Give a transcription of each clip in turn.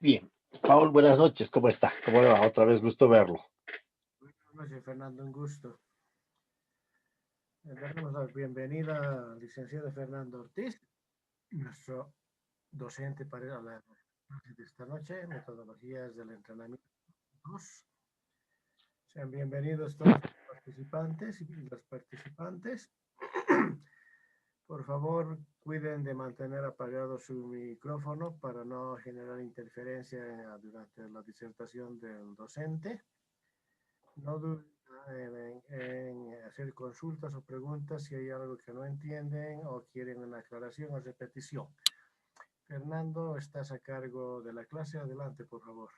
Bien. Paul, buenas noches. ¿Cómo está? ¿Cómo le va? Otra vez gusto verlo. Buenas noches, Fernando, un gusto. Le damos la bienvenida al licenciado Fernando Ortiz, nuestro docente para la clase de esta noche, metodologías del entrenamiento 2. Sean bienvenidos todos los participantes y las participantes. Por favor, cuiden de mantener apagado su micrófono para no generar interferencia durante la disertación del docente. No duden en hacer consultas o preguntas si hay algo que no entienden o quieren una aclaración o repetición. Fernando, estás a cargo de la clase. Adelante, por favor.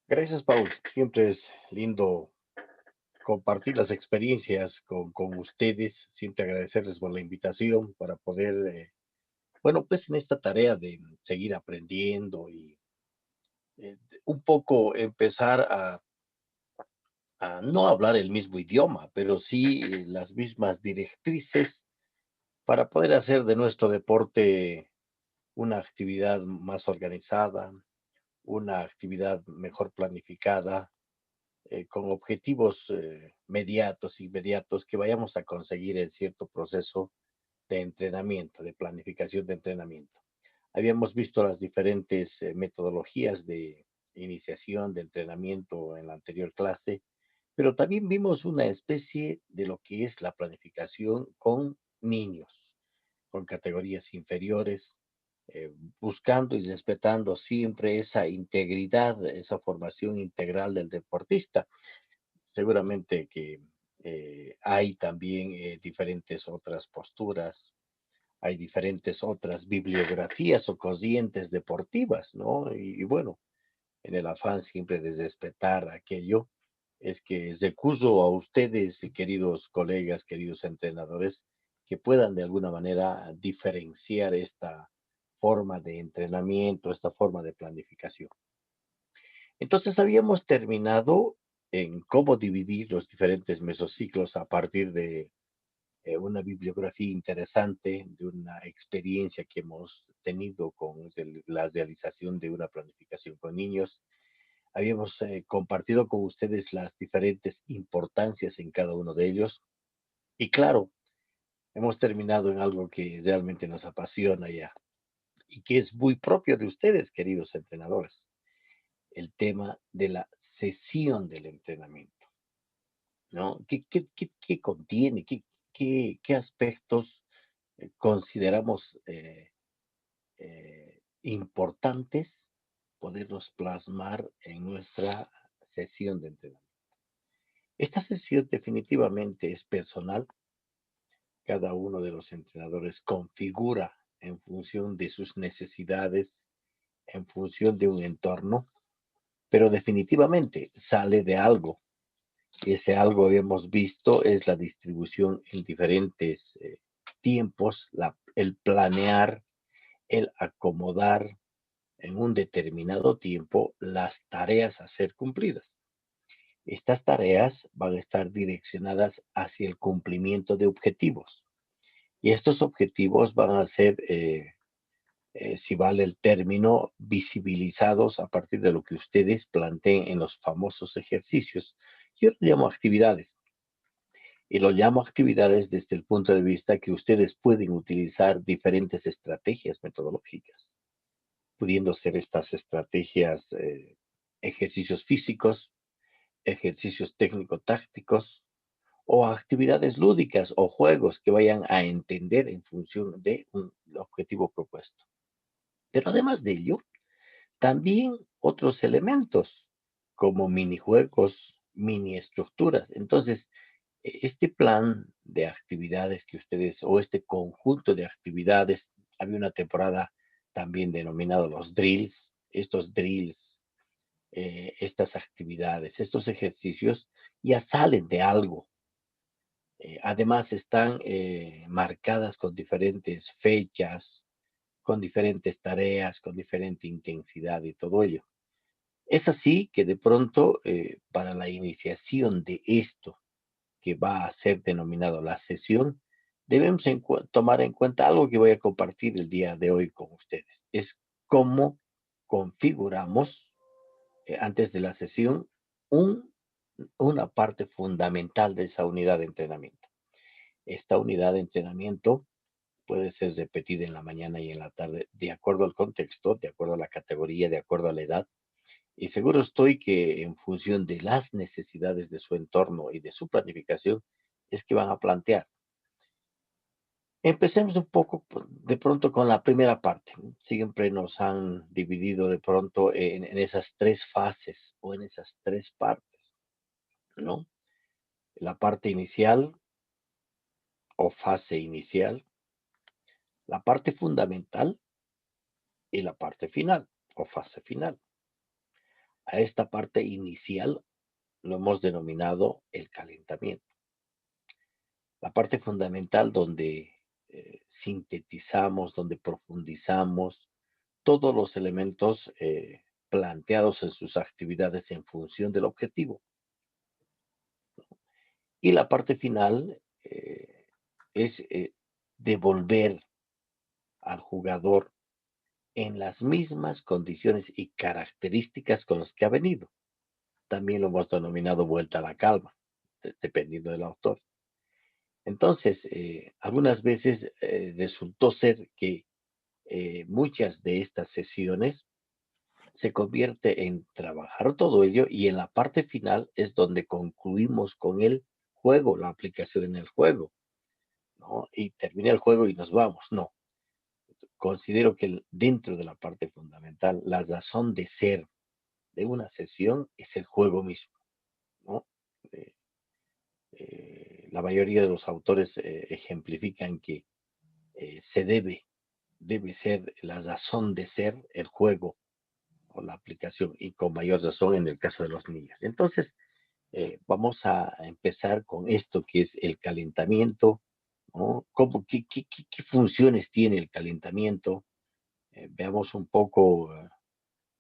Gracias, Paul. Siempre es lindo compartir las experiencias con ustedes. Siempre agradecerles por la invitación para poder, bueno, pues en esta tarea de seguir aprendiendo y un poco empezar a no hablar el mismo idioma, pero sí las mismas directrices para poder hacer de nuestro deporte una actividad más organizada, una actividad mejor planificada, con objetivos mediatos, inmediatos, que vayamos a conseguir en cierto proceso de entrenamiento, de planificación de entrenamiento. Habíamos visto las diferentes metodologías de iniciación de entrenamiento en la anterior clase, pero también vimos una especie de lo que es la planificación con niños, con categorías inferiores, eh, buscando y respetando siempre esa integridad, esa formación integral del deportista. Seguramente que hay también diferentes otras posturas, hay diferentes otras bibliografías o corrientes deportivas, ¿no? Y bueno, en el afán siempre de respetar aquello, es que recurso a ustedes, queridos colegas, queridos entrenadores, que puedan de alguna manera diferenciar esta forma de entrenamiento, esta forma de planificación. Entonces habíamos terminado en cómo dividir los diferentes mesociclos a partir de una bibliografía interesante, de una experiencia que hemos tenido con la realización de una planificación con niños. Habíamos compartido con ustedes las diferentes importancias en cada uno de ellos. Y claro, hemos terminado en algo que realmente nos apasiona ya y que es muy propio de ustedes, queridos entrenadores, el tema de la sesión del entrenamiento, ¿no? ¿Qué contiene? ¿Qué aspectos consideramos importantes poderlos plasmar en nuestra sesión de entrenamiento? Esta sesión definitivamente es personal. Cada uno de los entrenadores configura en función de sus necesidades, en función de un entorno, pero definitivamente sale de algo. Y ese algo hemos visto es la distribución en diferentes tiempos, el planear, el acomodar en un determinado tiempo las tareas a ser cumplidas. Estas tareas van a estar direccionadas hacia el cumplimiento de objetivos. Y estos objetivos van a ser, si vale el término, visibilizados a partir de lo que ustedes planteen en los famosos ejercicios. Yo lo llamo actividades. Y lo llamo actividades desde el punto de vista que ustedes pueden utilizar diferentes estrategias metodológicas, pudiendo ser estas estrategias ejercicios físicos, ejercicios técnico-tácticos o actividades lúdicas o juegos que vayan a entender en función de un objetivo propuesto. Pero además de ello, también otros elementos como minijuegos, mini estructuras. Entonces, este plan de actividades que ustedes, o este conjunto de actividades, había una temporada también denominado los drills, estos drills, estas actividades, estos ejercicios ya salen de algo. Además están marcadas con diferentes fechas, con diferentes tareas, con diferente intensidad y todo ello. Es así que de pronto, para la iniciación de esto que va a ser denominado la sesión, debemos tomar en cuenta algo que voy a compartir el día de hoy con ustedes. Es cómo configuramos antes de la sesión una parte fundamental de esa unidad de entrenamiento. Esta unidad de entrenamiento puede ser repetida en la mañana y en la tarde, de acuerdo al contexto, de acuerdo a la categoría, de acuerdo a la edad. Y seguro estoy que en función de las necesidades de su entorno y de su planificación, es que van a plantear. Empecemos un poco de pronto con la primera parte. Siempre nos han dividido de pronto en esas tres fases o en esas tres partes, ¿no? La parte inicial o fase inicial, la parte fundamental y la parte final o fase final. A esta parte inicial lo hemos denominado el calentamiento. La parte fundamental donde sintetizamos, donde profundizamos todos los elementos planteados en sus actividades en función del objetivo. Y la parte final es devolver al jugador en las mismas condiciones y características con las que ha venido. También lo hemos denominado vuelta a la calma, dependiendo del autor. Entonces, algunas veces resultó ser que muchas de estas sesiones se convierte en trabajar todo ello y en la parte final es donde concluimos con el juego, la aplicación en el juego, ¿no? Y termina el juego y nos vamos. No, considero que dentro de la parte fundamental, la razón de ser de una sesión es el juego mismo, ¿no? Eh, la mayoría de los autores ejemplifican que debe ser la razón de ser el juego o la aplicación y con mayor razón en el caso de los niños. Entonces, vamos a empezar con esto que es el calentamiento, ¿no? ¿Qué funciones tiene el calentamiento? Veamos un poco,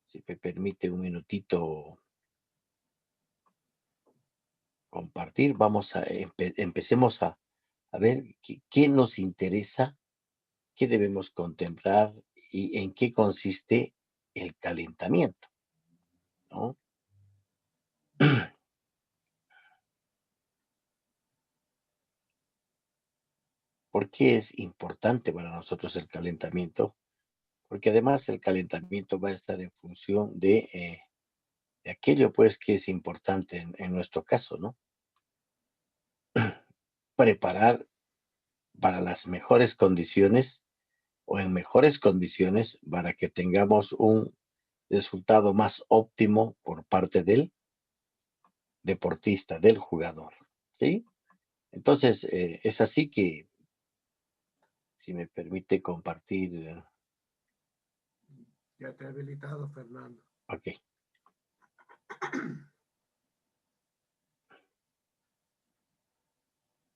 si me permite un minutito compartir, empecemos a ver qué nos interesa, qué debemos contemplar y en qué consiste el calentamiento, ¿no? ¿Por qué es importante para nosotros el calentamiento? Porque además el calentamiento va a estar en función de aquello pues que es importante en nuestro caso, ¿no? Preparar para las mejores condiciones o en mejores condiciones para que tengamos un resultado más óptimo por parte del deportista, del jugador, ¿sí? Entonces, es así que, si me permite compartir, Ya te he habilitado, Fernando. ok,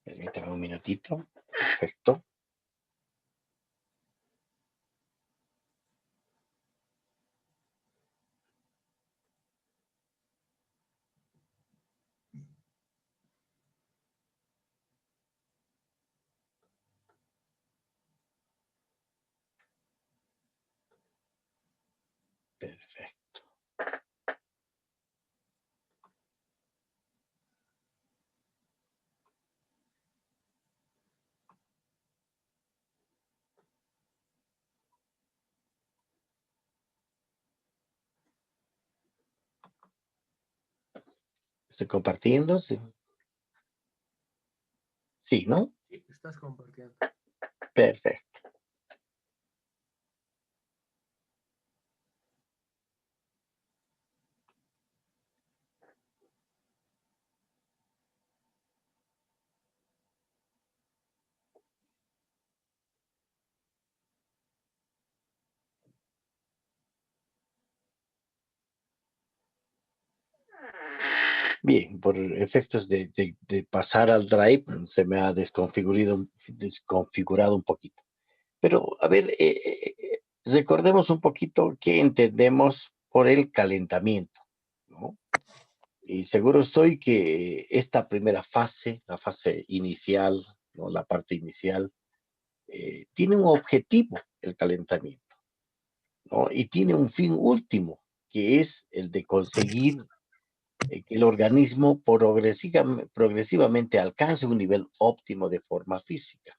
permítame un minutito, perfecto. Perfecto. Estoy compartiendo, sí, sí, ¿no? Sí, estás compartiendo. Perfecto. Bien, por efectos de pasar al Drive, se me ha desconfigurado un poquito. Pero, a ver, recordemos un poquito qué entendemos por el calentamiento, ¿no? Y seguro estoy que esta primera fase, la fase inicial, ¿no? La parte inicial, tiene un objetivo, el calentamiento. ¿no? Y tiene un fin último, que es el de conseguir que el organismo progresivamente alcance un nivel óptimo de forma física.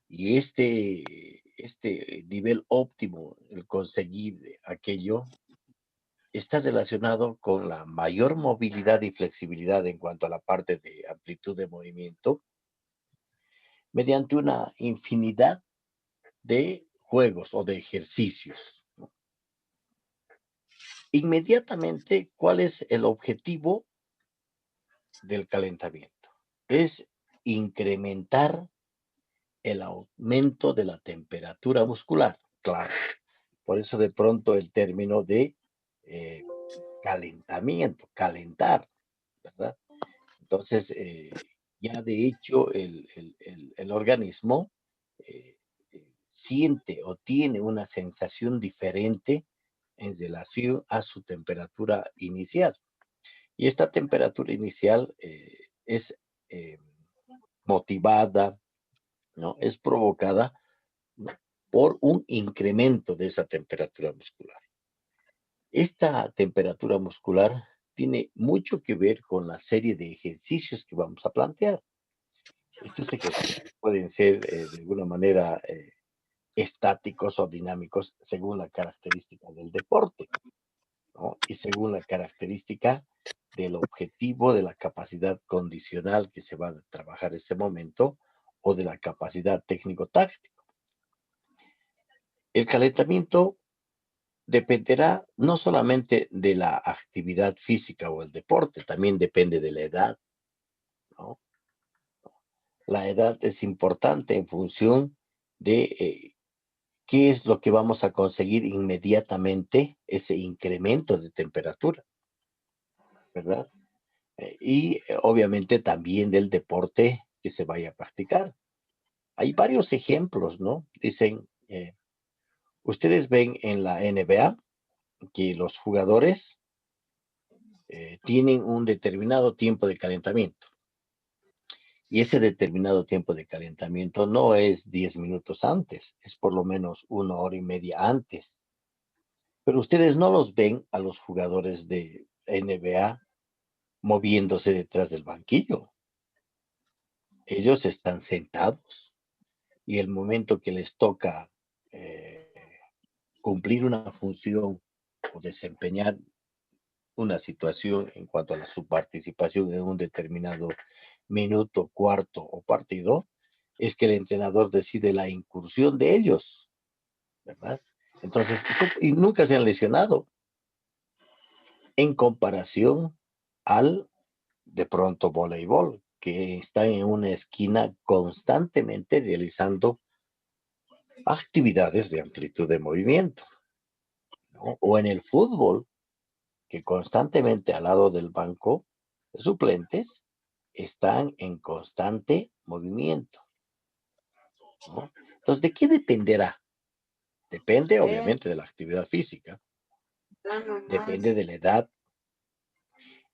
Y este nivel óptimo, el conseguir aquello, está relacionado con la mayor movilidad y flexibilidad en cuanto a la parte de amplitud de movimiento, mediante una infinidad de juegos o de ejercicios. Inmediatamente, ¿cuál es el objetivo del calentamiento? Es incrementar el aumento de la temperatura muscular. Claro, por eso de pronto el término de eh, calentamiento, calentar, ¿verdad? Entonces, ya de hecho el organismo eh, siente o tiene una sensación diferente en relación a su temperatura inicial. Y esta temperatura inicial es eh, motivada, ¿no? Es provocada, ¿no? Por un incremento de esa temperatura muscular. Esta temperatura muscular tiene mucho que ver con la serie de ejercicios que vamos a plantear. Estos ejercicios pueden ser de alguna manera estáticos o dinámicos según la característica del deporte, ¿no? Y según la característica del objetivo, de la capacidad condicional que se va a trabajar en ese momento o de la capacidad técnico-táctica. El calentamiento dependerá no solamente de la actividad física o el deporte, también depende de la edad, ¿no? La edad es importante en función de qué es lo que vamos a conseguir inmediatamente, ese incremento de temperatura, ¿verdad? Obviamente también del deporte que se vaya a practicar. Hay varios ejemplos, ¿no? Dicen, ustedes ven en la NBA que los jugadores tienen un determinado tiempo de calentamiento. Y ese determinado tiempo de calentamiento no es 10 minutos antes, es por lo menos 1 hora y media antes. Pero ustedes no los ven a los jugadores de NBA moviéndose detrás del banquillo. Ellos están sentados y el momento que les toca eh, cumplir una función o desempeñar una situación en cuanto a su participación en un determinado minuto, cuarto o partido, es que el entrenador decide la incursión de ellos, ¿verdad? Entonces, y nunca se han lesionado en comparación al, de pronto, voleibol, que está en una esquina constantemente realizando actividades de amplitud de movimiento, ¿no? O en el fútbol, que constantemente al lado del banco de suplentes están en constante movimiento, ¿no? Entonces, ¿de qué dependerá? Depende, obviamente, de la actividad física, depende de la edad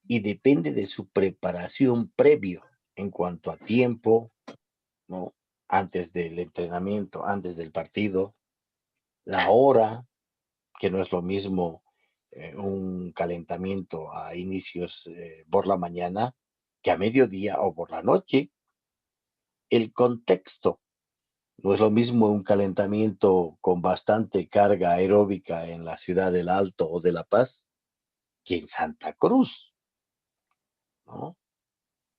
y depende de su preparación previo en cuanto a tiempo, ¿no? Antes del entrenamiento, antes del partido, la hora, que no es lo mismo un calentamiento a inicios por la mañana que a mediodía o por la noche. El contexto, no es lo mismo un calentamiento con bastante carga aeróbica en la ciudad del Alto o de La Paz que en Santa Cruz, ¿no?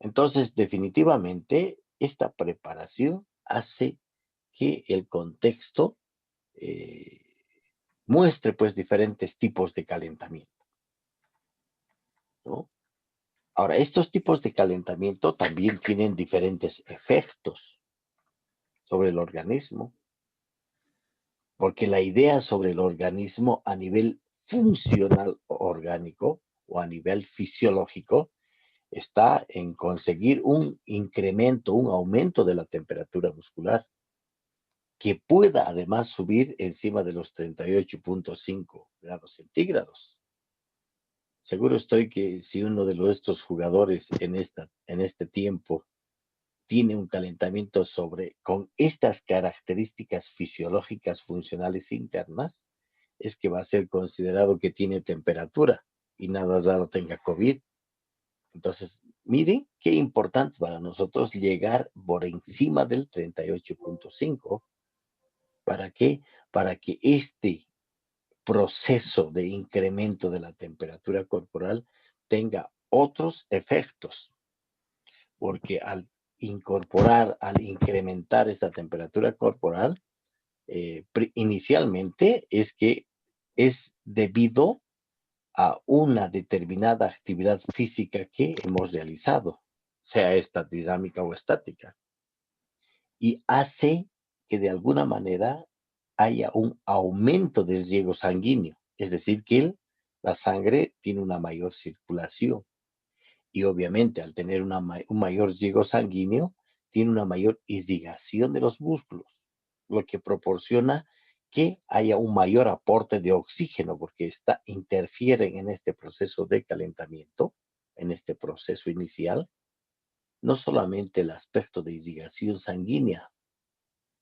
Entonces, definitivamente, esta preparación hace que el contexto eh, muestre pues diferentes tipos de calentamiento, ¿no? Ahora, estos tipos de calentamiento también tienen diferentes efectos sobre el organismo, porque la idea sobre el organismo a nivel funcional orgánico o a nivel fisiológico está en conseguir un incremento, un aumento de la temperatura muscular que pueda además subir encima de los 38.5 grados centígrados. Seguro estoy que si uno de estos jugadores en este tiempo tiene un calentamiento con estas características fisiológicas funcionales internas, es que va a ser considerado que tiene temperatura y nada raro tenga COVID. Entonces, miren qué importante para nosotros llegar por encima del 38.5. ¿Para qué? Para que este proceso de incremento de la temperatura corporal tenga otros efectos, porque al incorporar, al incrementar esa temperatura corporal, inicialmente es que es debido a una determinada actividad física que hemos realizado, sea esta dinámica o estática, y hace que de alguna manera haya un aumento del riego sanguíneo, es decir, que la sangre tiene una mayor circulación y obviamente al tener un mayor riego sanguíneo, tiene una mayor irrigación de los músculos, lo que proporciona que haya un mayor aporte de oxígeno, porque interfieren en este proceso de calentamiento, en este proceso inicial, no solamente el aspecto de irrigación sanguínea,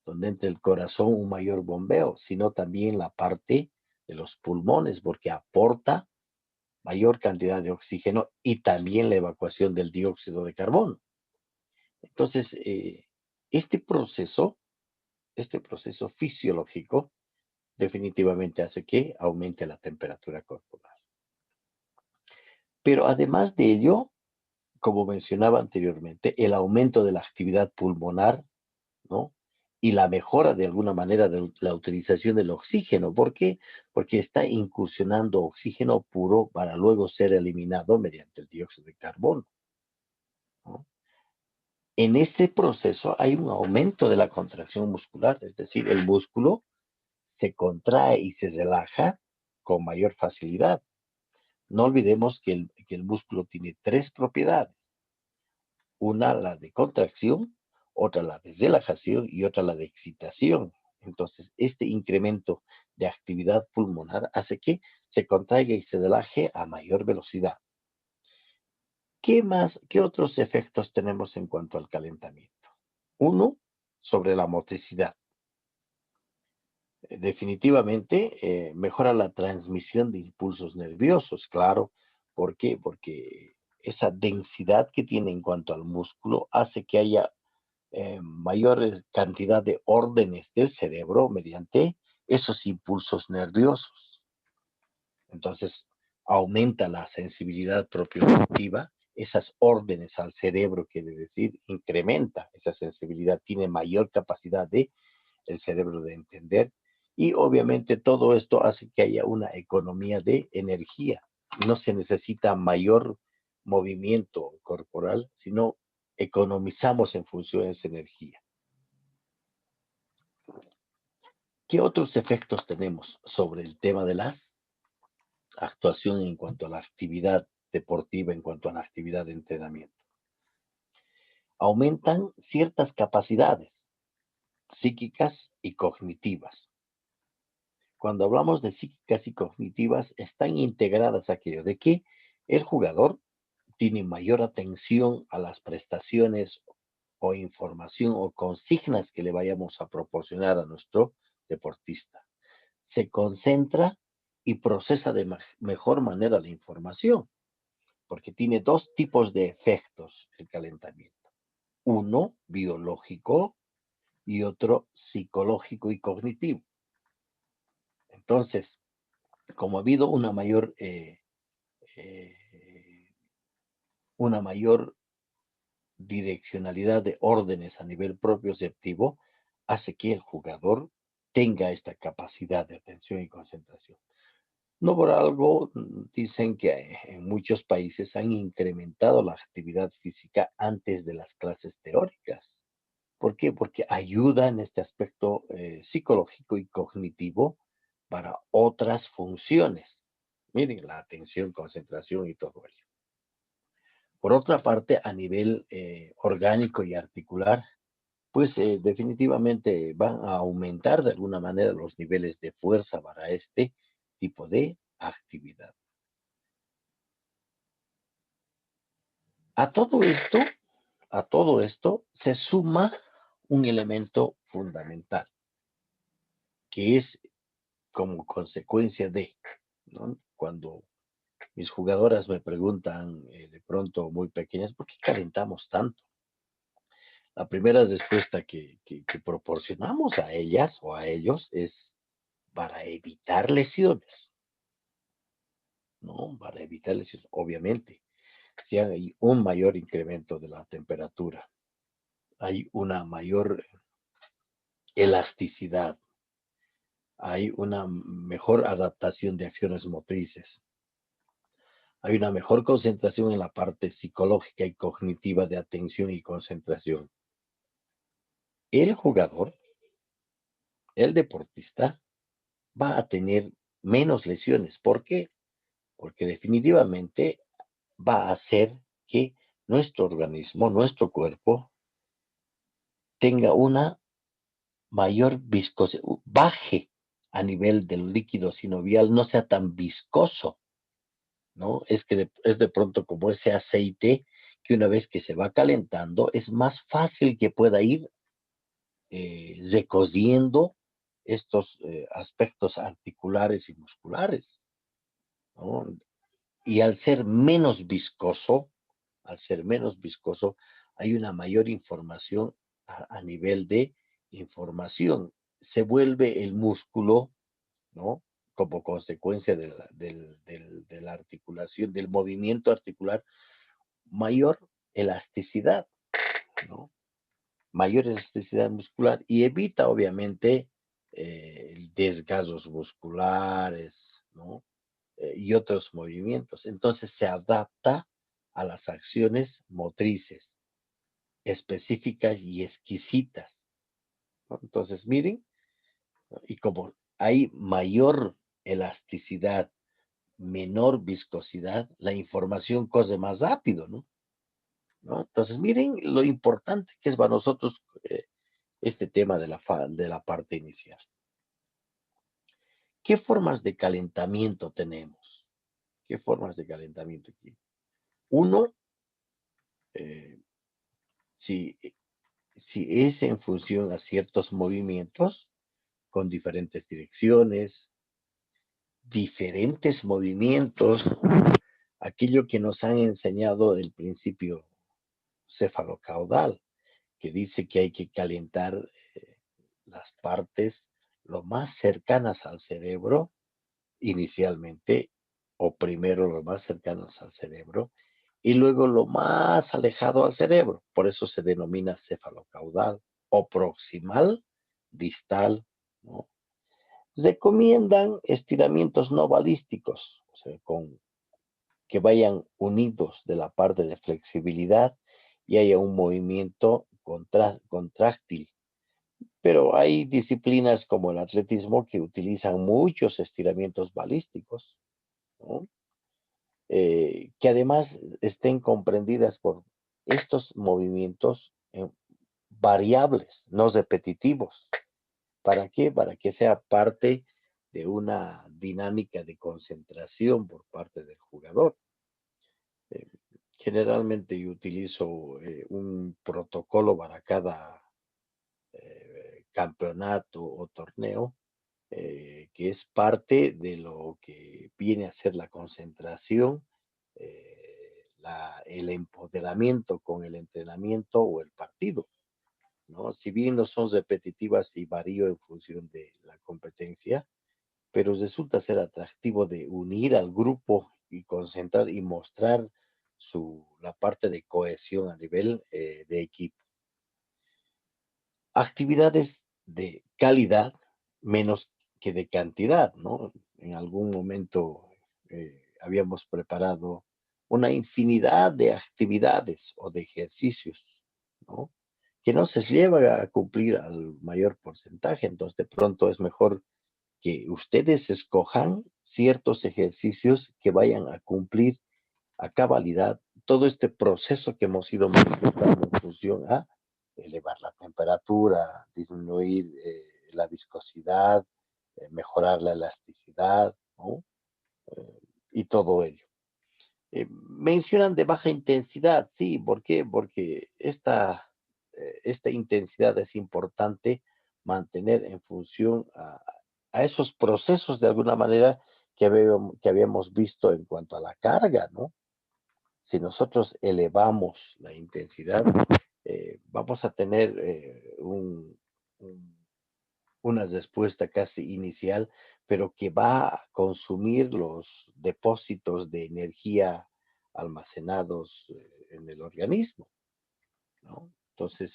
donde entra el corazón un mayor bombeo, sino también la parte de los pulmones, porque aporta mayor cantidad de oxígeno y también la evacuación del dióxido de carbono. Entonces, este proceso, este proceso fisiológico, definitivamente hace que aumente la temperatura corporal. Pero además de ello, como mencionaba anteriormente, el aumento de la actividad pulmonar, ¿no? Y la mejora de alguna manera de la utilización del oxígeno. ¿Por qué? Porque está incursionando oxígeno puro para luego ser eliminado mediante el dióxido de carbono, ¿no? En este proceso hay un aumento de la contracción muscular, es decir, el músculo se contrae y se relaja con mayor facilidad. No olvidemos que el músculo tiene tres propiedades. Una la de contracción, otra la de relajación y otra la de excitación. Entonces, este incremento de actividad pulmonar hace que se contraiga y se relaje a mayor velocidad. ¿Qué más, qué otros efectos tenemos en cuanto al calentamiento? Uno, sobre la motricidad. Definitivamente mejora la transmisión de impulsos nerviosos, claro. ¿Por qué? Porque esa densidad que tiene en cuanto al músculo hace que haya mayor cantidad de órdenes del cerebro mediante esos impulsos nerviosos. Entonces, aumenta la sensibilidad propioceptiva, esas órdenes al cerebro, quiere decir, incrementa esa sensibilidad, tiene mayor capacidad de el cerebro de entender y obviamente todo esto hace que haya una economía de energía. No se necesita mayor movimiento corporal, sino economizamos en función de esa energía. ¿Qué otros efectos tenemos sobre el tema de la actuación en cuanto a la actividad deportiva, en cuanto a la actividad de entrenamiento? Aumentan ciertas capacidades psíquicas y cognitivas. Cuando hablamos de psíquicas y cognitivas, están integradas aquello de que el jugador tiene mayor atención a las prestaciones o información o consignas que le vayamos a proporcionar a nuestro deportista. Se concentra y procesa de mejor manera la información, porque tiene dos tipos de efectos el calentamiento. Uno biológico y otro psicológico y cognitivo. Entonces, como ha habido eh, una mayor direccionalidad de órdenes a nivel propioceptivo, hace que el jugador tenga esta capacidad de atención y concentración. No por algo dicen que en muchos países han incrementado la actividad física antes de las clases teóricas. ¿Por qué? Porque ayuda en este aspecto psicológico y cognitivo para otras funciones. Miren, la atención, concentración y todo ello. Por otra parte, a nivel orgánico y articular, pues definitivamente van a aumentar de alguna manera los niveles de fuerza para este tipo de actividad. A todo esto, a todo esto se suma un elemento fundamental, que es como consecuencia de, ¿no? Cuando mis jugadoras me preguntan de pronto muy pequeñas, ¿por qué calentamos tanto? La primera respuesta que proporcionamos a ellas o a ellos es para evitar lesiones, ¿no? Para evitar lesiones, obviamente. Si hay un mayor incremento de la temperatura, hay una mayor elasticidad, hay una mejor adaptación de acciones motrices, hay una mejor concentración en la parte psicológica y cognitiva de atención y concentración. El jugador, el deportista, va a tener menos lesiones. ¿Por qué? Porque definitivamente va a hacer que nuestro organismo, nuestro cuerpo, tenga una mayor viscosidad, baje a nivel del líquido sinovial, no sea tan viscoso, ¿no? Es de pronto como ese aceite que una vez que se va calentando, es más fácil que pueda ir recosiendo estos aspectos articulares y musculares, ¿no? Y al ser menos viscoso, hay una mayor información a nivel de información. Se vuelve el músculo, ¿no? Como consecuencia de la articulación, del movimiento articular, mayor elasticidad, ¿no? Mayor elasticidad muscular y evita, obviamente, desgarros musculares, ¿no? Y otros movimientos. Entonces se adapta a las acciones motrices específicas y exquisitas, ¿no? Entonces, miren, ¿no? Y como hay mayor elasticidad, menor viscosidad, la información corre más rápido, ¿no? ¿No? Entonces, miren lo importante que es para nosotros este tema de la parte inicial. ¿Qué formas de calentamiento tenemos? ¿Qué formas de calentamiento aquí? Uno, eh, si, si es en función a ciertos movimientos con diferentes direcciones, diferentes movimientos, aquello que nos han enseñado del principio cefalocaudal, que dice que hay que calentar las partes lo más cercanas al cerebro inicialmente, o primero lo más cercanos al cerebro, y luego lo más alejado al cerebro. Por eso se denomina cefalocaudal o proximal, distal, ¿no? Recomiendan estiramientos no balísticos, o sea, que vayan unidos de la parte de flexibilidad y haya un movimiento contráctil. Pero hay disciplinas como el atletismo que utilizan muchos estiramientos balísticos, ¿no? Que además estén comprendidas por estos movimientos variables, no repetitivos. ¿Para qué? Para que sea parte de una dinámica de concentración por parte del jugador. Eh, Generalmente yo utilizo un protocolo para cada campeonato o torneo, que es parte de lo que viene a ser la concentración, el empoderamiento con el entrenamiento o el partido, ¿no? Si bien no son repetitivas y varío en función de la competencia, pero resulta ser atractivo de unir al grupo y concentrar y mostrar la parte de cohesión a nivel de equipo. Actividades de calidad menos que de cantidad, ¿no? En algún momento habíamos preparado una infinidad de actividades o de ejercicios, ¿no? Que no se lleva a cumplir al mayor porcentaje, entonces de pronto es mejor que ustedes escojan ciertos ejercicios que vayan a cumplir a cabalidad todo este proceso que hemos ido manifestando en función a elevar la temperatura, disminuir la viscosidad, mejorar la elasticidad, ¿no? Y todo ello. Mencionan de baja intensidad, sí, ¿por qué? Porque esta intensidad es importante mantener en función a esos procesos de alguna manera que habíamos visto en cuanto a la carga, ¿no? Si nosotros elevamos la intensidad, vamos a tener un- una respuesta casi inicial, pero que va a consumir los depósitos de energía almacenados en el organismo, ¿no? Entonces,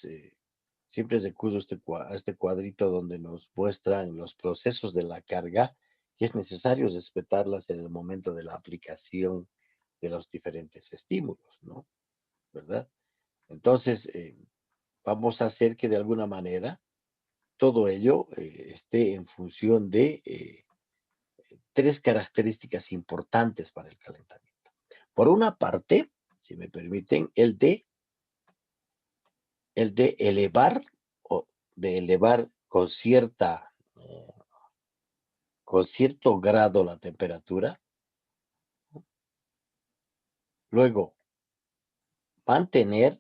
siempre recurro a este cuadrito donde nos muestran los procesos de la carga que es necesario respetarlas en el momento de la aplicación de los diferentes estímulos, ¿no? ¿Verdad? Entonces, vamos a hacer que de alguna manera todo ello esté en función de tres características importantes para el calentamiento. Por una parte, si me permiten, el de elevar o de elevar con cierto grado la temperatura, luego mantener,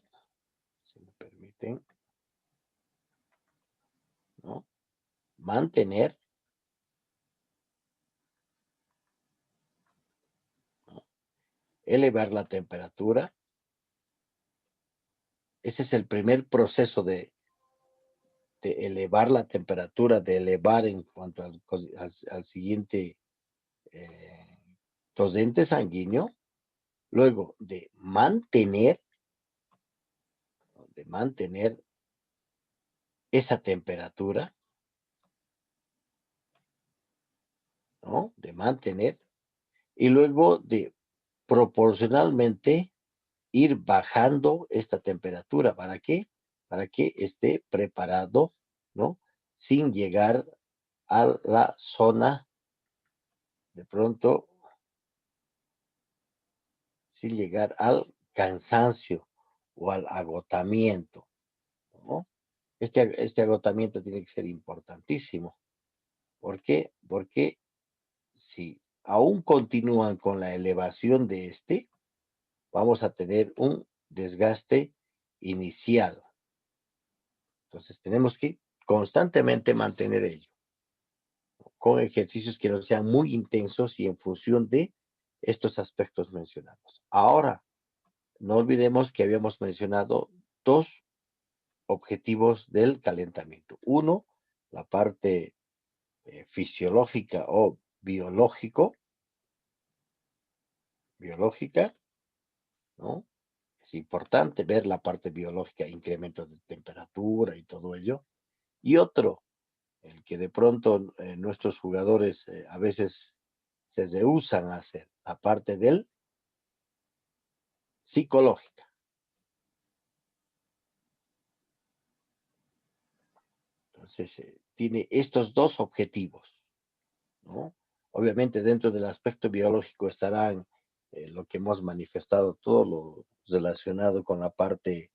si me permiten, ¿no? Mantener, ¿no? Elevar la temperatura. Ese es el primer proceso de elevar la temperatura, de elevar en cuanto al siguiente torrente sanguíneo, luego de mantener esa temperatura, ¿no? De mantener, y luego de proporcionalmente ir bajando esta temperatura. ¿Para qué? Para que esté preparado, ¿no? Sin llegar a la zona, de pronto, sin llegar al cansancio o al agotamiento, ¿no? Este agotamiento tiene que ser importantísimo. ¿Por qué? Porque si aún continúan con la elevación de vamos a tener un desgaste inicial. Entonces tenemos que constantemente mantener ello, con ejercicios que no sean muy intensos y en función de estos aspectos mencionados. Ahora, no olvidemos que habíamos mencionado dos objetivos del calentamiento. Uno, la parte fisiológica o biológica, ¿no? Es importante ver la parte biológica, incrementos de temperatura y todo ello. Y otro, el que de pronto nuestros jugadores a veces se rehusan a hacer, la parte del psicológica. Entonces, tiene estos dos objetivos, ¿no? Obviamente dentro del aspecto biológico estarán lo que hemos manifestado, todo lo relacionado con la parte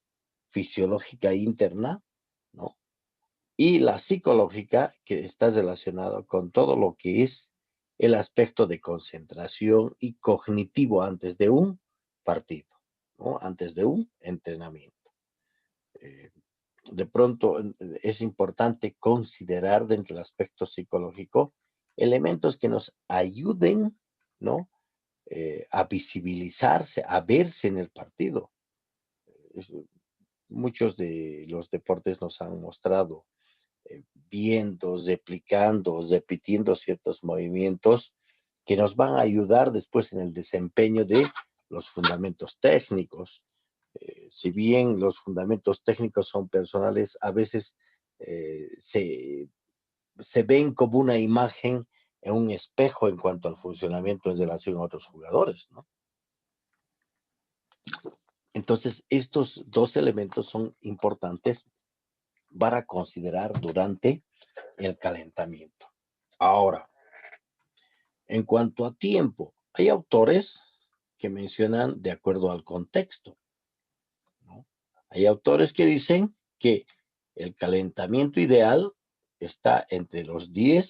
fisiológica interna, ¿no? Y la psicológica, que está relacionado con todo lo que es el aspecto de concentración y cognitivo antes de un partido, ¿no? Antes de un entrenamiento. Eh, de pronto es importante considerar dentro del aspecto psicológico elementos que nos ayuden, ¿no? A visibilizarse, a verse en el partido. Es- Muchos de los deportes nos han mostrado viendo, replicando, repitiendo ciertos movimientos que nos van a ayudar después en el desempeño de los fundamentos técnicos. Si bien los fundamentos técnicos son personales, a veces eh, se, se ven como una imagen en un espejo en cuanto al funcionamiento en relación a otros jugadores, ¿no? Entonces, estos dos elementos son importantes para considerar durante el calentamiento. Ahora, en cuanto a tiempo, hay autores que mencionan de acuerdo al contexto, ¿no? Hay autores que dicen que el calentamiento ideal está entre los 10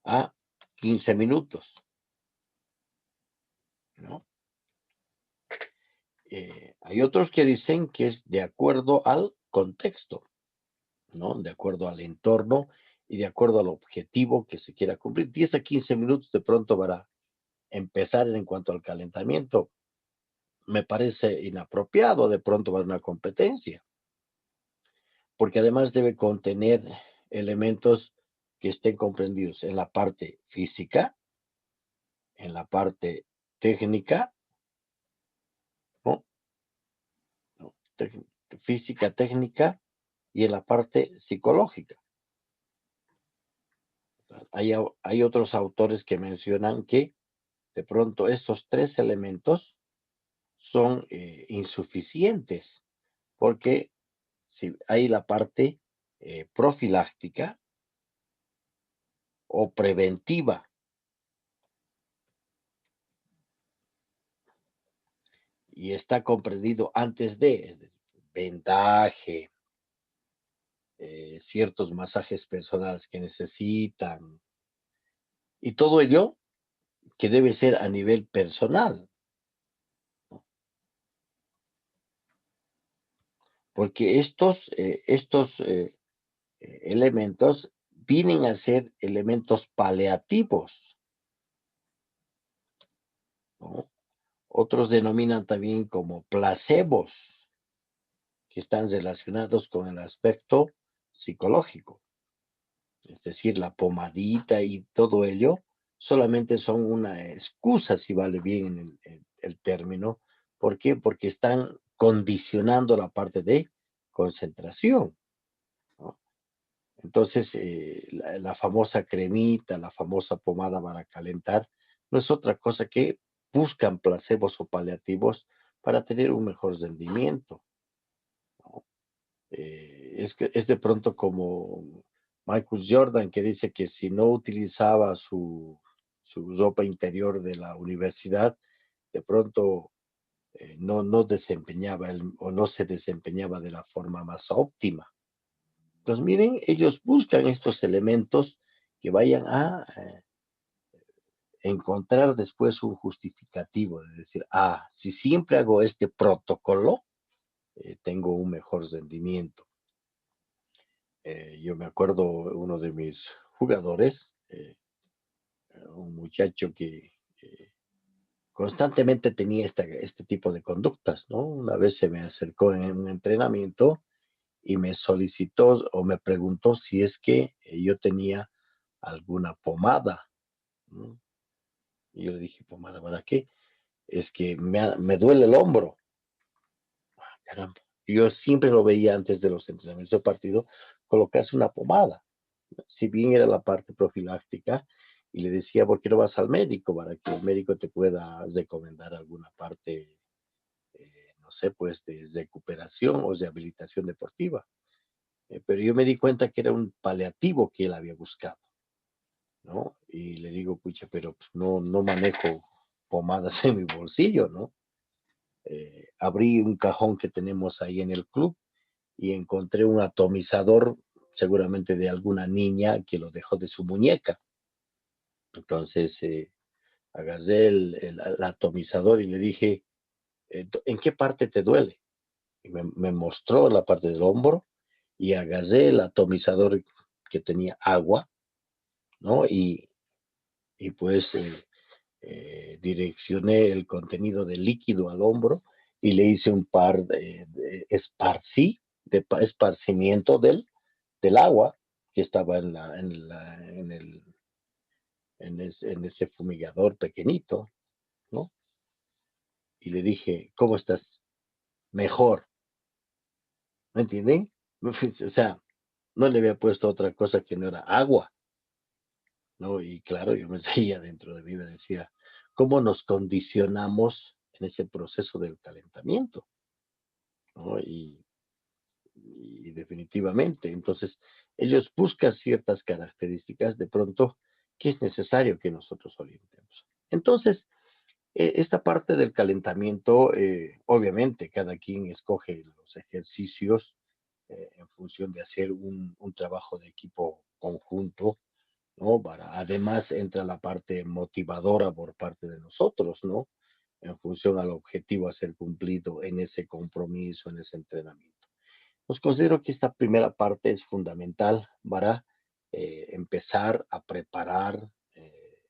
a 15 minutos, ¿no? Hay otros que dicen que es de acuerdo al contexto, ¿no? De acuerdo al entorno y de acuerdo al objetivo que se quiera cumplir. 10 a 15 minutos de pronto para empezar en cuanto al calentamiento. Me parece inapropiado de pronto para una competencia, porque además debe contener elementos que estén comprendidos en la parte física, en la parte técnica, ¿no? ¿No? Física, técnica y en la parte psicológica. Hay otros autores que mencionan que de pronto estos tres elementos son insuficientes, porque si hay la parte profiláctica o preventiva, y está comprendido antes de vendaje, ciertos masajes personales que necesitan, y todo ello que debe ser a nivel personal, porque estos elementos vienen a ser elementos paliativos, ¿no? Otros denominan también como placebos, que están relacionados con el aspecto psicológico. Es decir, la pomadita y todo ello solamente son una excusa, si vale bien el término. ¿Por qué? Porque están condicionando la parte de concentración, ¿no? Entonces, la famosa cremita, la famosa pomada para calentar, no es otra cosa que buscan placebos o paliativos para tener un mejor rendimiento, ¿no? Es de pronto como Michael Jordan, que dice que si no utilizaba su ropa interior de la universidad, de pronto no desempeñaba o no se desempeñaba de la forma más óptima. Entonces, miren, ellos buscan estos elementos que vayan a encontrar después un justificativo, de decir, si siempre hago este protocolo, tengo un mejor rendimiento. Yo me acuerdo uno de mis jugadores, un muchacho que constantemente tenía este tipo de conductas, ¿no? Una vez se me acercó en un entrenamiento y me solicitó o me preguntó si es que yo tenía alguna pomada, ¿no? Y yo le dije, ¿pomada para qué? Es que me duele el hombro. Caramba. Yo siempre lo veía antes de los entrenamientos de partido, colocarse una pomada. Si bien era la parte profiláctica, y le decía, ¿por qué no vas al médico? Para que el médico te pueda recomendar alguna parte, no sé, pues de recuperación o rehabilitación deportiva. Pero yo me di cuenta que era un paliativo que él había buscado, ¿no? Y le digo, pucha, pero pues, no manejo pomadas en mi bolsillo, ¿no? Abrí un cajón que tenemos ahí en el club y encontré un atomizador, seguramente de alguna niña que lo dejó de su muñeca. Entonces agarré el atomizador y le dije, ¿en qué parte te duele? Y me mostró la parte del hombro y agarré el atomizador que tenía agua, ¿no? Y pues direccioné el contenido de líquido al hombro y le hice un par de esparcimiento del agua que estaba en ese fumigador pequeñito, ¿no? Y le dije, ¿cómo estás? Mejor, ¿me entienden? O sea, no le había puesto otra cosa que no era agua, ¿no? Y claro, yo me seguía dentro de mí, me decía, ¿cómo nos condicionamos en ese proceso del calentamiento? ¿No? Y definitivamente, entonces, ellos buscan ciertas características de pronto que es necesario que nosotros orientemos. Entonces, esta parte del calentamiento, obviamente, cada quien escoge los ejercicios en función de hacer un trabajo de equipo conjunto, ¿no? Además, entra la parte motivadora por parte de nosotros, ¿no? En función al objetivo a ser cumplido en ese compromiso, en ese entrenamiento. Pues considero que esta primera parte es fundamental para empezar a preparar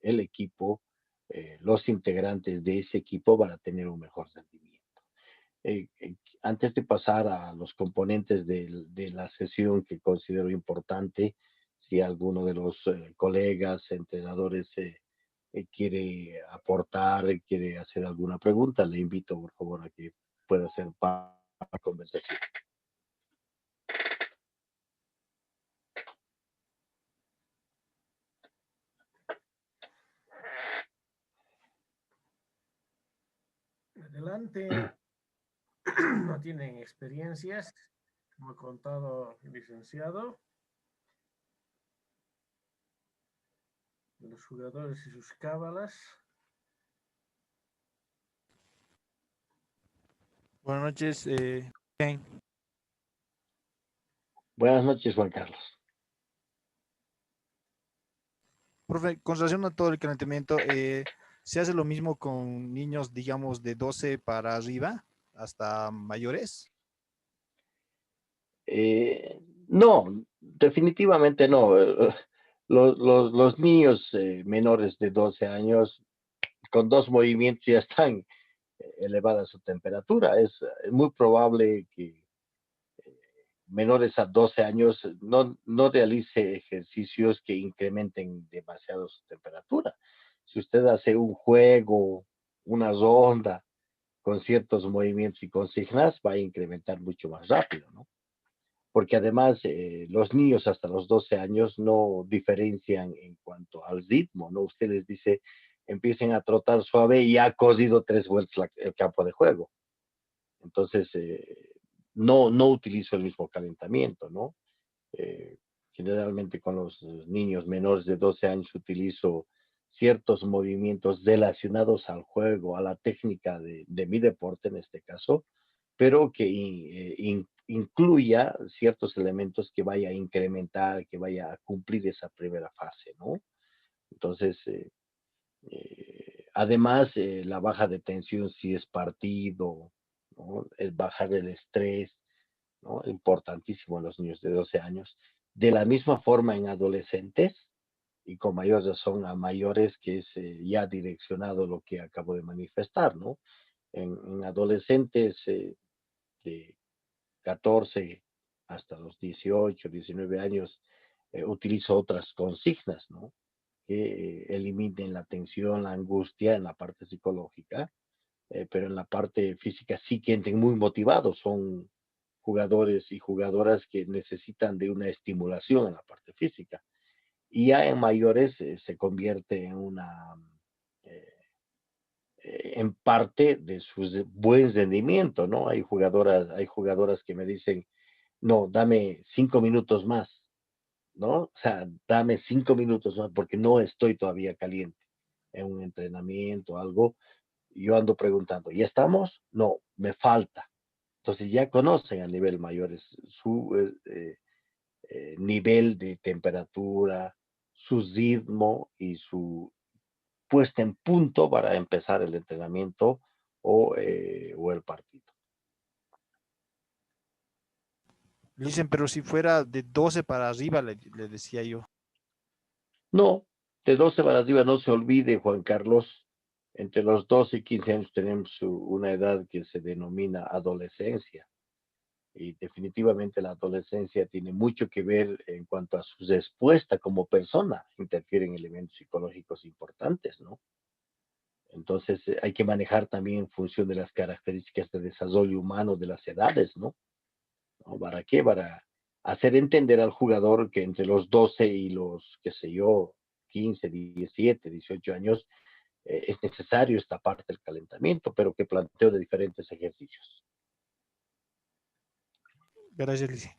el equipo, los integrantes de ese equipo para tener un mejor rendimiento. Antes de pasar a los componentes de la sesión que considero importante, si alguno de los colegas, entrenadores quiere aportar, quiere hacer alguna pregunta, le invito por favor a que pueda ser parte de la conversación. Adelante, no tienen experiencias, como ha contado el licenciado, de los jugadores y sus cábalas. Buenas noches, Ken. Buenas noches, Juan Carlos. Profe, con relación a todo el calentamiento, ¿se hace lo mismo con niños, digamos, de 12 para arriba hasta mayores? No, definitivamente no. Los niños menores de 12 años con dos movimientos ya están elevada su temperatura. Es muy probable que menores a 12 años no realice ejercicios que incrementen demasiado su temperatura. Si usted hace un juego, una ronda con ciertos movimientos y consignas, va a incrementar mucho más rápido, ¿no? Porque además los niños hasta los 12 años no diferencian en cuanto al ritmo, ¿no? Usted les dice, empiecen a trotar suave y ha corrido 3 vueltas el campo de juego. Entonces, no utilizo el mismo calentamiento, ¿no? Eh, Generalmente con los niños menores de 12 años utilizo ciertos movimientos relacionados al juego, a la técnica de mi deporte en este caso, pero que incluya ciertos elementos que vaya a incrementar, que vaya a cumplir esa primera fase, ¿no? Entonces, además, la baja de tensión si es partido, ¿no? Es bajar el estrés, ¿no? Importantísimo en los niños de 12 años. De la misma forma en adolescentes y con mayor razón a mayores, que es ya direccionado lo que acabo de manifestar, ¿no? En adolescentes de 14 hasta los 18, 19 años, utilizo otras consignas, ¿no? Que eliminen la tensión, la angustia en la parte psicológica, pero en la parte física sí que entren muy motivados, son jugadores y jugadoras que necesitan de una estimulación en la parte física. Y ya en mayores se convierte en eh, en parte de su buen rendimiento, ¿no? Hay jugadoras que me dicen, no, dame 5 minutos más, ¿no? O sea, dame 5 minutos más porque no estoy todavía caliente en un entrenamiento, algo. Yo ando preguntando, ¿ya estamos? No, me falta. Entonces ya conocen a nivel mayores su nivel de temperatura, su ritmo y su puesta en punto para empezar el entrenamiento o el partido. Dicen, pero si fuera de 12 para arriba, le decía yo. No, de 12 para arriba no se olvide, Juan Carlos, entre los 12 y 15 años tenemos una edad que se denomina adolescencia. Y definitivamente la adolescencia tiene mucho que ver en cuanto a su respuesta como persona. Interfieren elementos psicológicos importantes, ¿no? Entonces hay que manejar también en función de las características de desarrollo humano de las edades, ¿no? ¿No? ¿Para qué? Para hacer entender al jugador que entre los 12 y los, qué sé yo, 15, 17, 18 años, es necesario esta parte del calentamiento, pero que planteo de diferentes ejercicios. Gracias, Lice.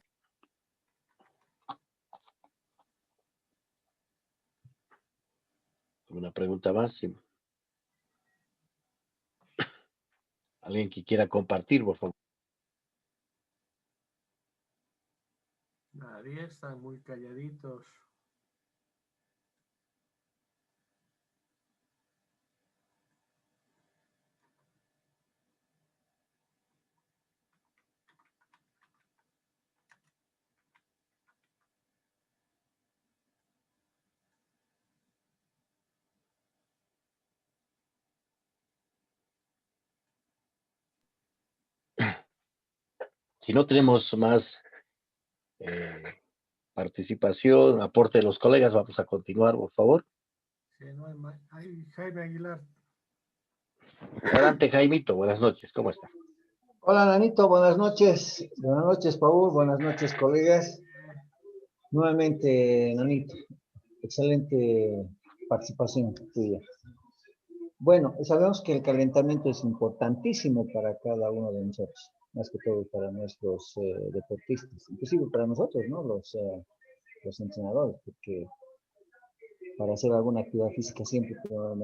¿Una pregunta más? Sí. ¿Alguien que quiera compartir, por favor? Nadie, están muy calladitos. Si no tenemos más participación, aporte de los colegas, vamos a continuar, por favor. Sí, no hay, hay Jaime Aguilar. Adelante, Jaimito, buenas noches, ¿cómo está? Hola, Nanito, buenas noches. Buenas noches, Paul. Buenas noches, colegas. Nuevamente, Nanito, excelente participación tuya. Bueno, sabemos que el calentamiento es importantísimo para cada uno de nosotros, más que todo para nuestros deportistas, inclusive para nosotros, ¿no? Los entrenadores, porque para hacer alguna actividad física siempre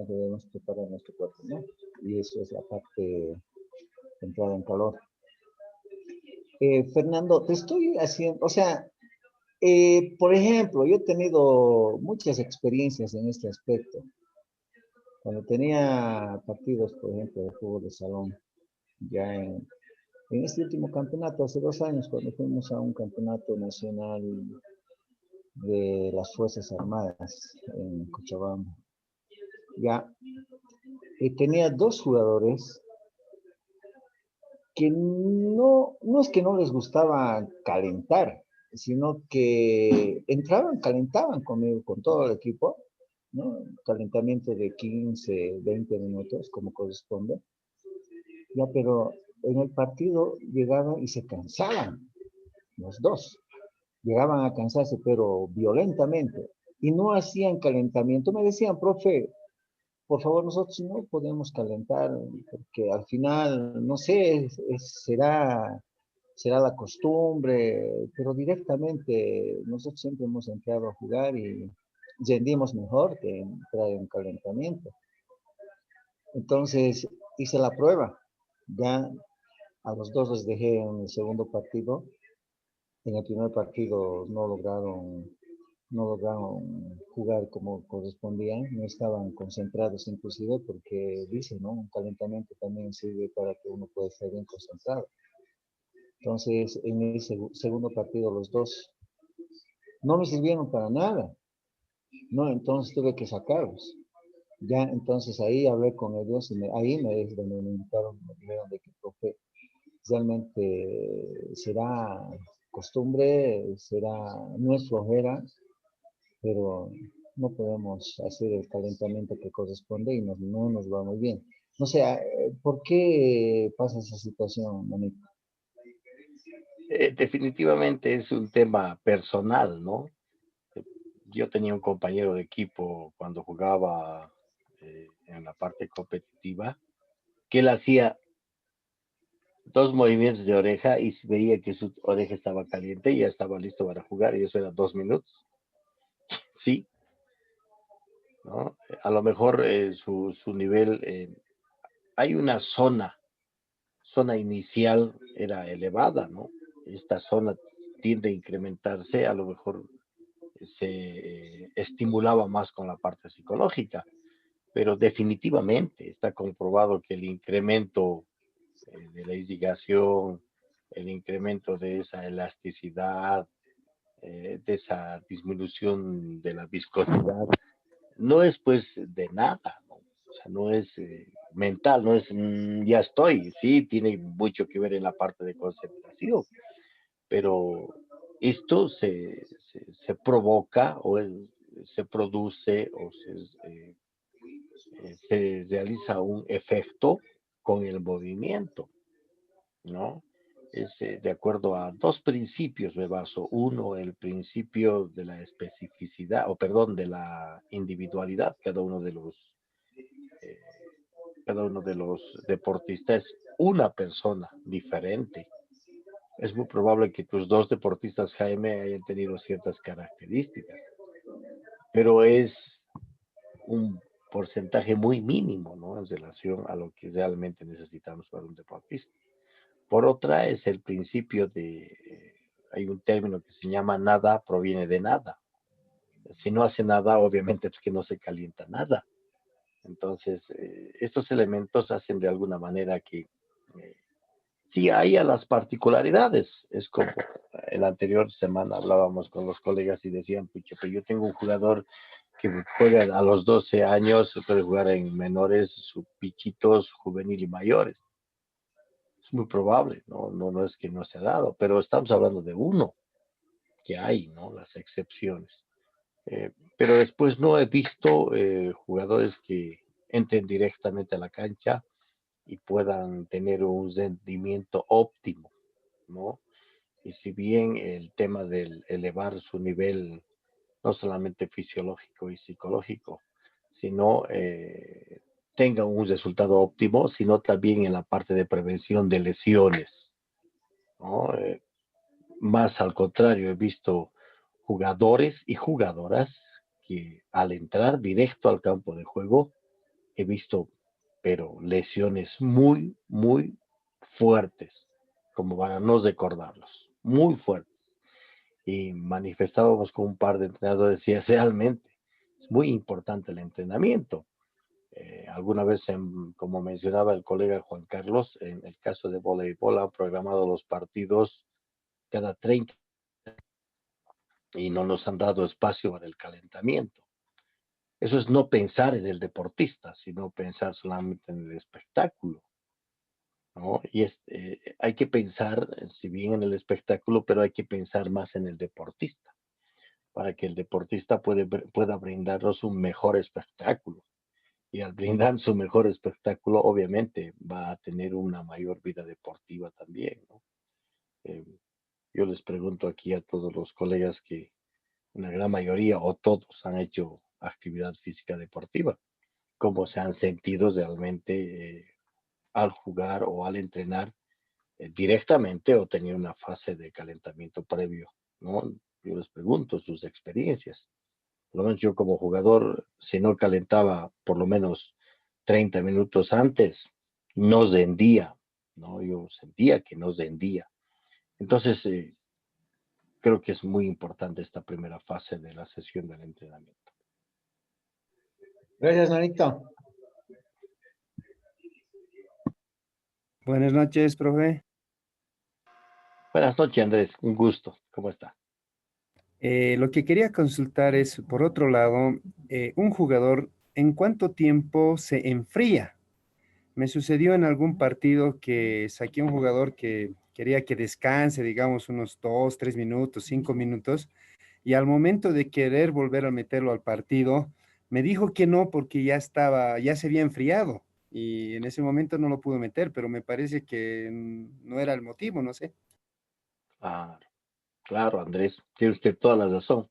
debemos preparar nuestro cuerpo, ¿no? Y eso es la parte de entrada en calor. Fernando, te estoy haciendo, o sea, por ejemplo, yo he tenido muchas experiencias en este aspecto. Cuando tenía partidos, por ejemplo, de fútbol de salón, ya en este último campeonato, hace 2 años, cuando fuimos a un campeonato nacional de las Fuerzas Armadas en Cochabamba, ya tenía 2 jugadores que no es que no les gustaba calentar, sino que entraban, calentaban conmigo, con todo el equipo, ¿no? Calentamiento de 15, 20 minutos, como corresponde. Ya, pero en el partido llegaban y se cansaban, los dos. Llegaban a cansarse, pero violentamente. Y no hacían calentamiento. Me decían, profe, por favor, nosotros no podemos calentar, porque al final, no sé, será la costumbre, pero directamente nosotros siempre hemos entrado a jugar y rendimos mejor que entrar en calentamiento. Entonces hice la prueba. Ya a los dos les dejé en el segundo partido. En el primer partido no lograron jugar como correspondían, no estaban concentrados inclusive porque dicen, ¿no? Un calentamiento también sirve para que uno pueda estar bien concentrado. Entonces, en el segundo partido los dos no me sirvieron para nada, ¿no? Entonces tuve que sacarlos. Ya, entonces ahí hablé con ellos y ahí me invitaron, me dijeron de que, profe, realmente será costumbre, no es flojera, pero no podemos hacer el calentamiento que corresponde y no nos va muy bien. No sé, ¿por qué pasa esa situación, Manito? Definitivamente es un tema personal, ¿no? Yo tenía un compañero de equipo cuando jugaba en la parte competitiva, que él hacía 2 movimientos de oreja y veía que su oreja estaba caliente y ya estaba listo para jugar y eso era 2 minutos. Sí, ¿no? A lo mejor su nivel, hay una zona inicial era elevada, ¿no? Esta zona tiende a incrementarse, a lo mejor se estimulaba más con la parte psicológica, pero definitivamente está comprobado que el incremento de la irrigación, el incremento de esa elasticidad, de esa disminución de la viscosidad, no es pues de nada, ¿no? O sea, no es mental, no es ya estoy, sí, tiene mucho que ver en la parte de concentración, pero esto se provoca o se produce o se realiza un efecto con el movimiento, ¿no? Es de acuerdo a 2 principios, me baso. Uno, el principio de la especificidad, o perdón, de la individualidad. Eh, cada uno de los deportistas es una persona diferente. Es muy probable que tus 2 deportistas, Jaime, hayan tenido ciertas características, pero es un porcentaje muy mínimo, ¿no? En relación a lo que realmente necesitamos para un deportista. Por otra, es el principio hay un término que se llama nada proviene de nada. Si no hace nada, obviamente es que no se calienta nada. Entonces, estos elementos hacen de alguna manera que sí haya las particularidades. Es como en la anterior semana hablábamos con los colegas y decían, pucha, pero yo tengo un jugador que juega a los 12 años, puede jugar en menores, pichitos, juvenil y mayores. muy probable, no es que no se ha dado, pero estamos hablando de uno que hay, ¿no? Las excepciones. Pero después no he visto jugadores que entren directamente a la cancha y puedan tener un rendimiento óptimo, ¿no? Y si bien el tema del elevar su nivel, no solamente fisiológico y psicológico, sino tenga un resultado óptimo, sino también en la parte de prevención de lesiones, ¿no? Más al contrario, he visto jugadores y jugadoras que al entrar directo al campo de juego, he visto, pero lesiones muy, muy fuertes, como para no recordarlos, muy fuertes. Y manifestábamos con un par de entrenadores, decía, realmente es muy importante el entrenamiento. Alguna vez, como mencionaba el colega Juan Carlos, en el caso de voleibol han programado los partidos cada 30 y no nos han dado espacio para el calentamiento. Eso es no pensar en el deportista, sino pensar solamente en el espectáculo, ¿no? Y hay que pensar, si bien en el espectáculo, pero hay que pensar más en el deportista, para que el deportista pueda brindarnos un mejor espectáculo. Y al brindar su mejor espectáculo, obviamente va a tener una mayor vida deportiva también, ¿no? Eh, yo les pregunto aquí a todos los colegas que una gran mayoría o todos han hecho actividad física deportiva, cómo se han sentido realmente al jugar o al entrenar directamente o tener una fase de calentamiento previo, ¿no? Yo les pregunto sus experiencias. Por lo menos yo como jugador, si no calentaba por lo menos 30 minutos antes, no rendía, ¿no? Yo sentía que no rendía. Entonces, creo que es muy importante esta primera fase de la sesión del entrenamiento. Gracias, Norito. Buenas noches, profe. Buenas noches, Andrés. Un gusto. ¿Cómo está? Lo que quería consultar es, por otro lado, un jugador, ¿en cuánto tiempo se enfría? Me sucedió en algún partido que saqué un jugador que quería que descanse, digamos, unos 2, 3 minutos, 5 minutos, y al momento de querer volver a meterlo al partido, me dijo que no porque ya se había enfriado, y en ese momento no lo pude meter, pero me parece que no era el motivo, no sé. Claro, claro, Andrés. Tiene usted toda la razón.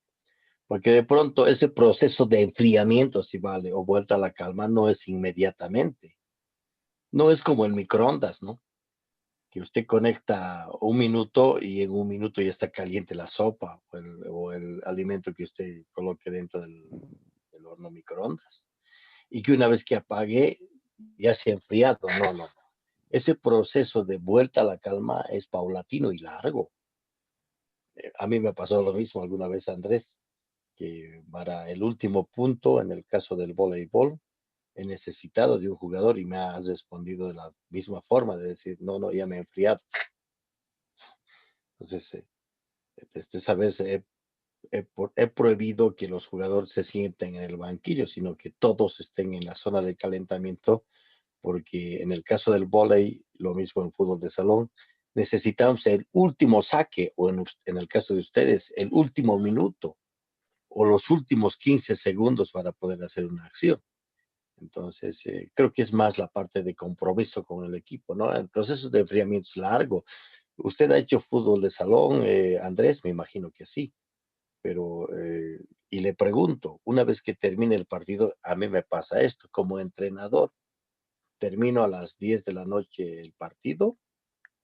Porque de pronto ese proceso de enfriamiento, si vale, o vuelta a la calma, no es inmediatamente. No es como el microondas, ¿no? Que usted conecta un minuto y en un minuto ya está caliente la sopa o el alimento que usted coloque dentro del horno microondas. Y que una vez que apague, ya se ha enfriado. No. Ese proceso de vuelta a la calma es paulatino y largo. A mí me ha pasado lo mismo alguna vez, Andrés, que para el último punto, en el caso del voleibol, he necesitado de un jugador y me ha respondido de la misma forma, de decir, no, ya me he enfriado. Entonces, esta vez he prohibido que los jugadores se sienten en el banquillo, sino que todos estén en la zona de calentamiento, porque en el caso del vóley, lo mismo en fútbol de salón, necesitamos el último saque, o en el caso de ustedes, el último minuto, o los últimos 15 segundos para poder hacer una acción. Entonces, creo que es más la parte de compromiso con el equipo, ¿no? El proceso de enfriamiento es largo. ¿Usted ha hecho fútbol de salón, Andrés? Me imagino que sí, pero, y le pregunto, una vez que termine el partido, a mí me pasa esto, como entrenador, termino a las 10 de la noche el partido,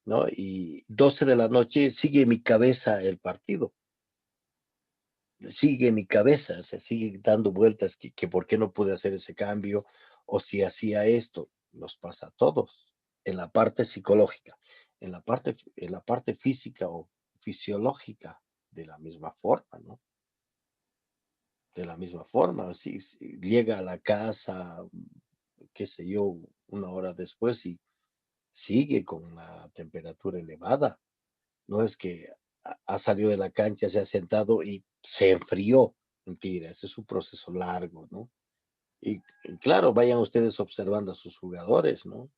¿no? Y 12 de la noche sigue en mi cabeza el partido, sigue en mi cabeza, se sigue dando vueltas que por qué no pude hacer ese cambio, o si hacía esto, nos pasa a todos, en la parte psicológica, en la parte física o fisiológica, de la misma forma, ¿no? De la misma forma, si llega a la casa, qué sé yo, una hora después y sigue con la temperatura elevada, no es que ha salido de la cancha, se ha sentado y se enfrió. Mentira, ese es un proceso largo, ¿no? Y claro, vayan ustedes observando a sus jugadores, ¿no?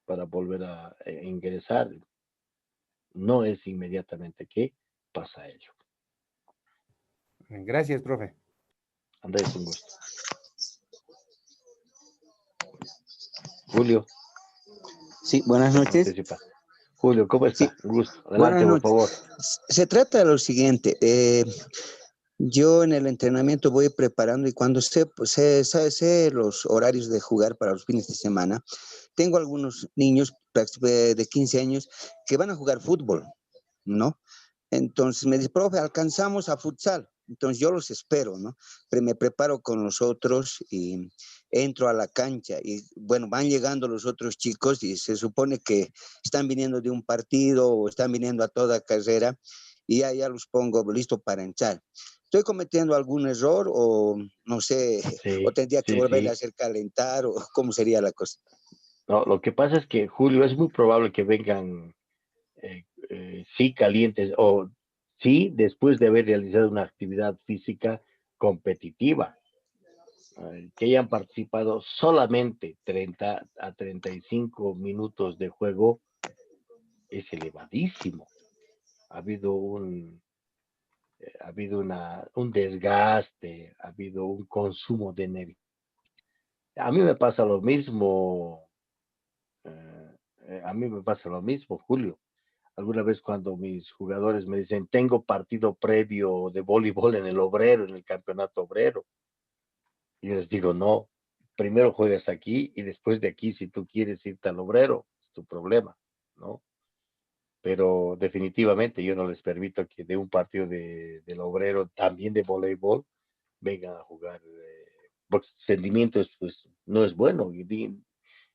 para volver a ingresar. No es inmediatamente que pasa ello. Gracias, profe. Andrés, un gusto. Julio, Sí, buenas noches. participa. Julio, ¿cómo está? Sí, Un gusto. buenas Adelante, por noches. favor. Se trata de lo siguiente. Yo en el entrenamiento voy preparando y cuando sé los horarios de jugar para los fines de semana, tengo algunos niños de 15 años que van a jugar fútbol, ¿no? Entonces me dice, profe, alcanzamos a futsal. Entonces yo los espero, ¿no? Me preparo con los otros y entro a la cancha y bueno, van llegando los otros chicos y se supone que están viniendo de un partido o están viniendo a toda carrera y ya los pongo listo para entrar. ¿Estoy cometiendo algún error o no sé, o Sí, tendría que sí, volverle a sí. hacer calentar o cómo sería la cosa? No, lo que pasa es que, Julio, es muy probable que vengan sí calientes o sí después de haber realizado una actividad física competitiva, que hayan participado solamente 30 a 35 minutos de juego es elevadísimo. Ha habido un desgaste, ha habido un consumo de energía. A mí me pasa lo mismo, a mí me pasa lo mismo, Julio. Alguna vez cuando mis jugadores me dicen, tengo partido previo de voleibol en el obrero, en el campeonato obrero. Y yo les digo, no, primero juegas aquí y después de aquí, si tú quieres irte al obrero, es tu problema, ¿no? Pero definitivamente yo no les permito que de un partido del obrero, también de voleibol, vengan a jugar, porque sentimientos, pues, no es bueno.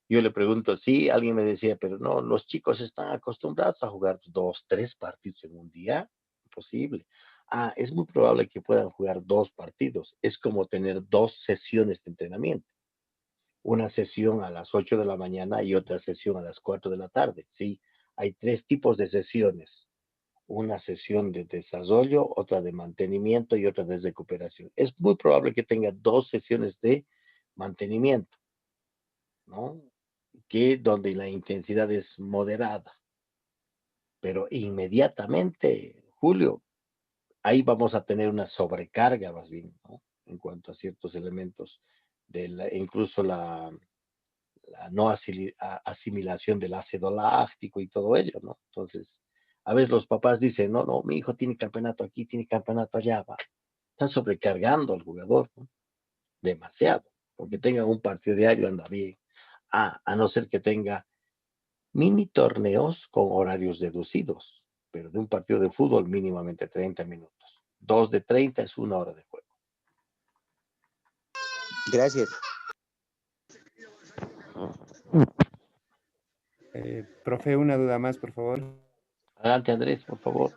Yo le pregunto, sí, alguien me decía, pero no, los chicos están acostumbrados a jugar 2, 3 partidos en un día. Imposible. Ah, es muy probable que puedan jugar 2 partidos. Es como tener 2 sesiones de entrenamiento. Una sesión a las 8 de la mañana y otra sesión a las 4 de la tarde. Sí, hay 3 tipos de sesiones. Una sesión de desarrollo, otra de mantenimiento y otra de recuperación. Es muy probable que tenga 2 sesiones de mantenimiento, ¿no? Que donde la intensidad es moderada, pero inmediatamente, Julio, ahí vamos a tener una sobrecarga más bien, ¿no? En cuanto a ciertos elementos, incluso la no asimilación del ácido láctico y todo ello, ¿no? Entonces, a veces los papás dicen, no, no, mi hijo tiene campeonato aquí, tiene campeonato allá, va. Están sobrecargando al jugador, ¿no? Demasiado, porque tenga un partido diario anda bien, a no ser que tenga mini torneos con horarios reducidos, pero de un partido de fútbol mínimamente 30 minutos. 2 de 30 es 1 hora de juego. Gracias. Profe, una duda más, por favor. Adelante, Andrés, por favor.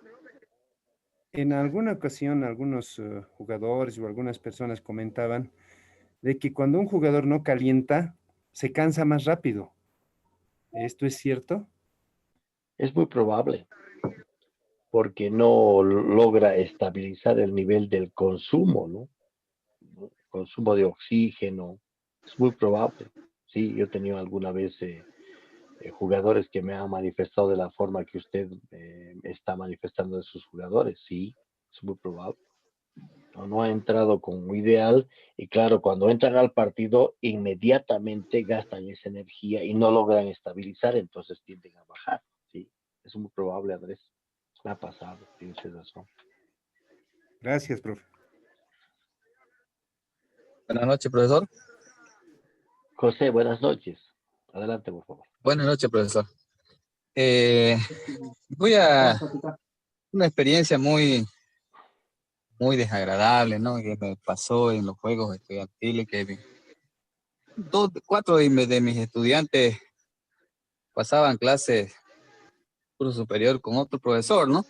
En alguna ocasión, algunos jugadores o algunas personas comentaban de que cuando un jugador no calienta, se cansa más rápido. ¿Esto es cierto? Es muy probable, porque no logra estabilizar el nivel del consumo, ¿no? Consumo de oxígeno. Es muy probable. Sí, yo he tenido alguna vez jugadores que me han manifestado de la forma que usted está manifestando de sus jugadores. Sí, es muy probable. No ha entrado como ideal y claro, cuando entran al partido inmediatamente gastan esa energía y no logran estabilizar, entonces tienden a bajar. Sí, es muy probable, Andrés. Me ha pasado, tienes razón. Gracias, profe. Buenas noches, profesor. José, buenas noches. Adelante, por favor. Buenas noches, profesor. Voy a una experiencia muy desagradable, ¿no? Que me pasó en los juegos estudiantiles, que 4 de mis estudiantes pasaban clases curso superior con otro profesor, ¿no?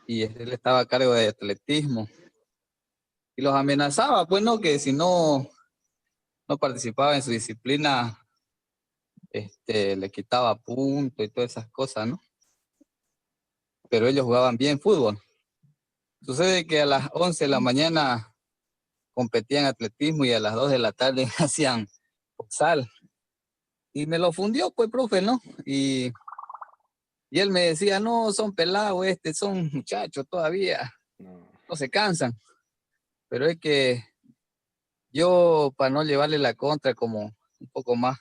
Y él estaba a cargo de atletismo. Y los amenazaba, pues, ¿no? Que si no participaba en su disciplina, le quitaba puntos y todas esas cosas, ¿no? Pero ellos jugaban bien fútbol. Sucede que a las 11 de la mañana competían atletismo y a las 2 de la tarde hacían futsal. y me lo fundió, pues, profe, ¿no? Y él me decía, no, son pelados, son muchachos todavía, No. no se cansan. Pero es que yo, para no llevarle la contra como un poco más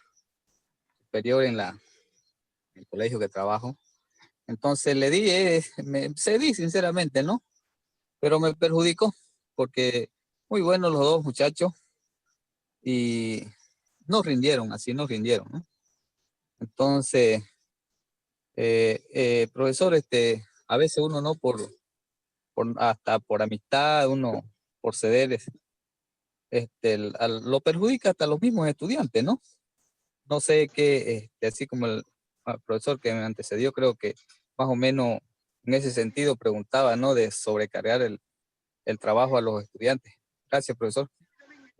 superior en el colegio que trabajo, entonces le di, me cedí sinceramente, ¿no? Pero me perjudicó porque muy buenos los dos muchachos y no rindieron, así no rindieron, ¿no? Entonces, profesor, a veces uno no hasta por amistad, uno por ceder, lo perjudica hasta los mismos estudiantes, ¿no? No sé qué, así como el profesor que me antecedió, creo que más o menos en ese sentido preguntaba, ¿no? De sobrecargar el trabajo a los estudiantes. Gracias, profesor.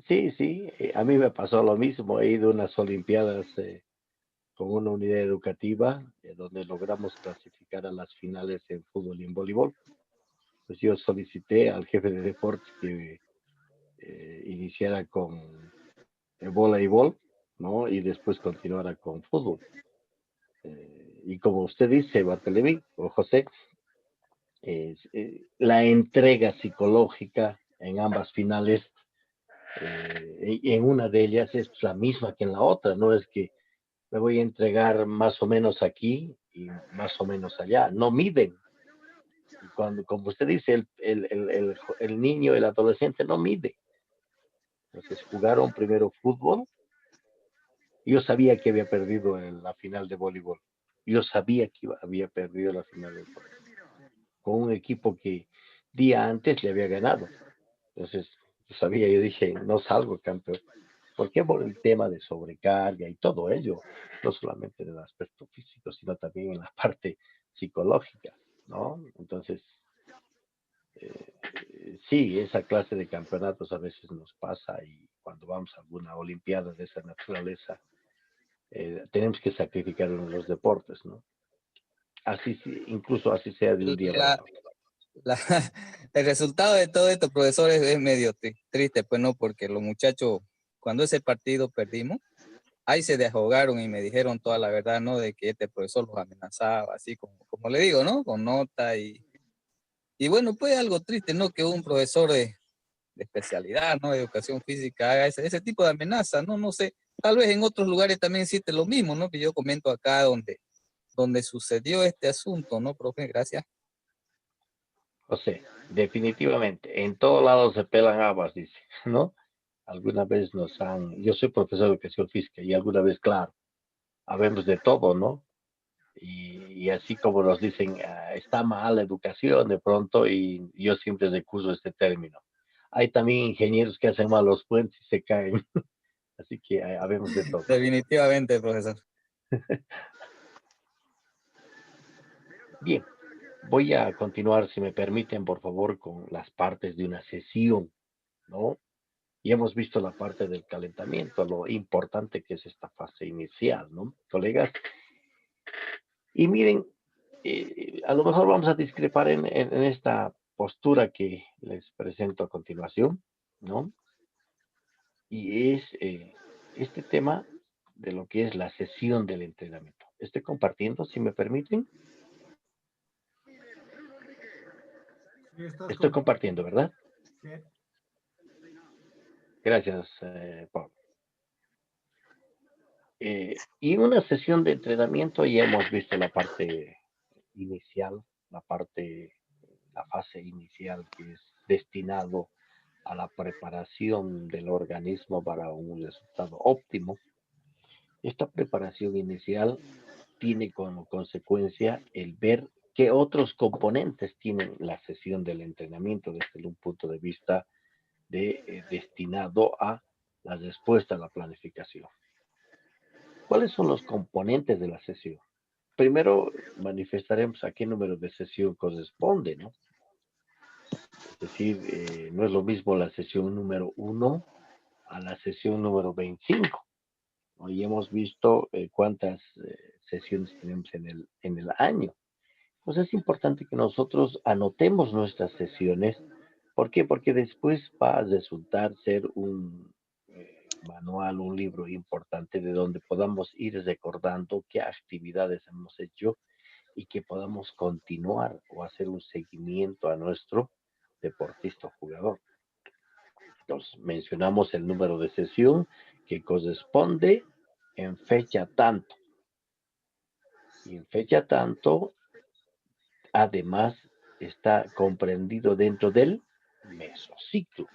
Sí, sí, a mí me pasó lo mismo. He ido a unas Olimpiadas con una unidad educativa donde logramos clasificar a las finales en fútbol y en voleibol. Pues yo solicité al jefe de deportes que iniciara con voleibol, ¿no? Y después continuara con fútbol. Y como usted dice, Bartolomé o José, la entrega psicológica en ambas finales, y en una de ellas es la misma que en la otra, no es que me voy a entregar más o menos aquí y más o menos allá, no miden. Y cuando, como usted dice, el niño, el adolescente no mide. Entonces jugaron primero fútbol. Yo sabía que había perdido en la final de voleibol. Yo sabía que había perdido la final de voleibol con un equipo que día antes le había ganado. Entonces, yo sabía, yo dije, no salgo campeón. ¿Por qué? Por el tema de sobrecarga y todo ello, no solamente en el aspecto físico, sino también en la parte psicológica, ¿no? Entonces, sí, esa clase de campeonatos a veces nos pasa y cuando vamos a alguna olimpiada de esa naturaleza, tenemos que sacrificar en los deportes, ¿no? Así, incluso así sea de un día para La, otro. la- el resultado de todo esto, profesor, es medio triste, pues no, porque los muchachos, cuando ese partido perdimos, ahí se deshogaron y me dijeron toda la verdad, ¿no? De que este profesor los amenazaba, así como le digo, ¿no? Con nota y bueno, pues algo triste, ¿no? Que un profesor de especialidad, ¿no? De educación física haga ese tipo de amenaza, ¿no? No sé, tal vez en otros lugares también existe lo mismo, ¿no? Que yo comento acá donde sucedió este asunto, ¿no, profe? Gracias. José, definitivamente, en todos lados se pelan habas, dice, ¿no? Alguna vez yo soy profesor de educación física y alguna vez, claro, habemos de todo, ¿no? Y así como nos dicen, está mal la educación de pronto, y yo siempre recurso este término. Hay también ingenieros que hacen mal los puentes y se caen, así que habemos de todo. Definitivamente, profesor. Bien, voy a continuar, si me permiten, por favor, con las partes de una sesión, ¿no? Y hemos visto la parte del calentamiento, lo importante que es esta fase inicial, ¿no, colegas? Y miren, a lo mejor vamos a discrepar en esta postura que les presento a continuación, ¿no? Y es este tema de lo que es la sesión del entrenamiento. Estoy compartiendo, si me permiten. Sí, estás Estoy con... compartiendo, ¿verdad? Sí. Gracias, Pablo. Y en una sesión de entrenamiento ya hemos visto la parte inicial, la fase inicial que es destinado a la preparación del organismo para un resultado óptimo. Esta preparación inicial tiene como consecuencia el ver qué otros componentes tienen la sesión del entrenamiento desde un punto de vista destinado a la respuesta a la planificación. ¿Cuáles son los componentes de la sesión? Primero manifestaremos a qué número de sesión corresponde, ¿no? Es decir, no es lo mismo la sesión número 1 a la sesión número 25. Hoy hemos visto cuántas sesiones tenemos en el año. Pues es importante que nosotros anotemos nuestras sesiones. ¿Por qué? Porque después va a resultar ser manual, un libro importante de donde podamos ir recordando qué actividades hemos hecho y que podamos continuar o hacer un seguimiento a nuestro deportista o jugador. Entonces, mencionamos el número de sesión que corresponde en fecha tanto. Y en fecha tanto, además, está comprendido dentro del mesociclo,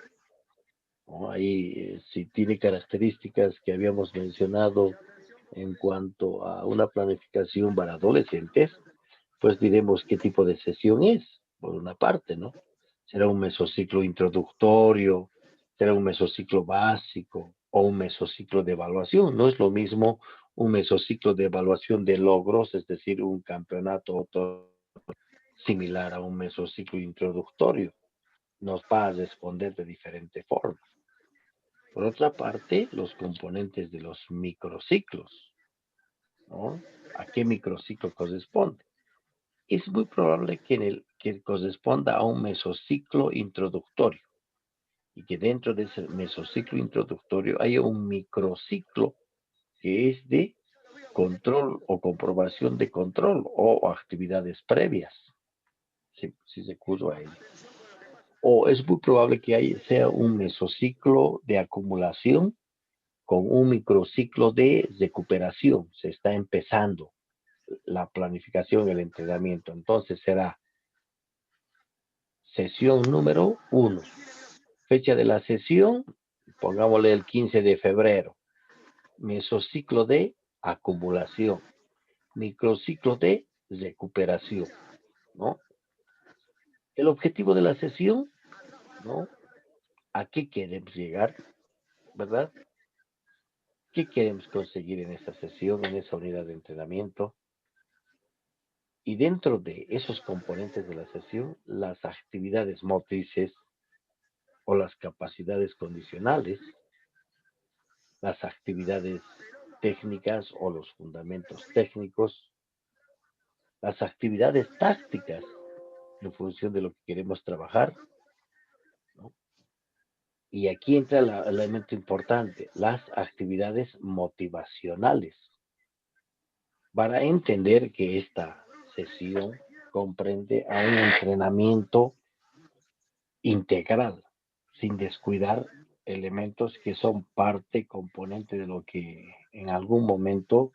¿no? Ahí si tiene características que habíamos mencionado en cuanto a una planificación para adolescentes, pues diremos qué tipo de sesión es, por una parte, ¿no? Será un mesociclo introductorio, será un mesociclo básico o un mesociclo de evaluación. No es lo mismo un mesociclo de evaluación de logros, es decir, un campeonato similar a un mesociclo introductorio. Nos va a responder de diferente forma. Por otra parte, los componentes de los microciclos, ¿no? ¿A qué microciclo corresponde? Es muy probable que corresponda a un mesociclo introductorio y que dentro de ese mesociclo introductorio haya un microciclo que es de control o comprobación de control o actividades previas, si se acusa a ello. O es muy probable que sea un mesociclo de acumulación con un microciclo de recuperación. Se está empezando la planificación, el entrenamiento. Entonces será sesión número 1. Fecha de la sesión, pongámosle el 15 de febrero. Mesociclo de acumulación. Microciclo de recuperación, ¿no? El objetivo de la sesión, ¿no? ¿A qué queremos llegar? ¿Verdad? ¿Qué queremos conseguir en esa sesión, en esa unidad de entrenamiento? Y dentro de esos componentes de la sesión, las actividades motrices o las capacidades condicionales, las actividades técnicas o los fundamentos técnicos, las actividades tácticas en función de lo que queremos trabajar, ¿no? Y aquí entra el elemento importante, las actividades motivacionales, para entender que esta sesión comprende a un entrenamiento integral, sin descuidar elementos que son parte, componente de lo que en algún momento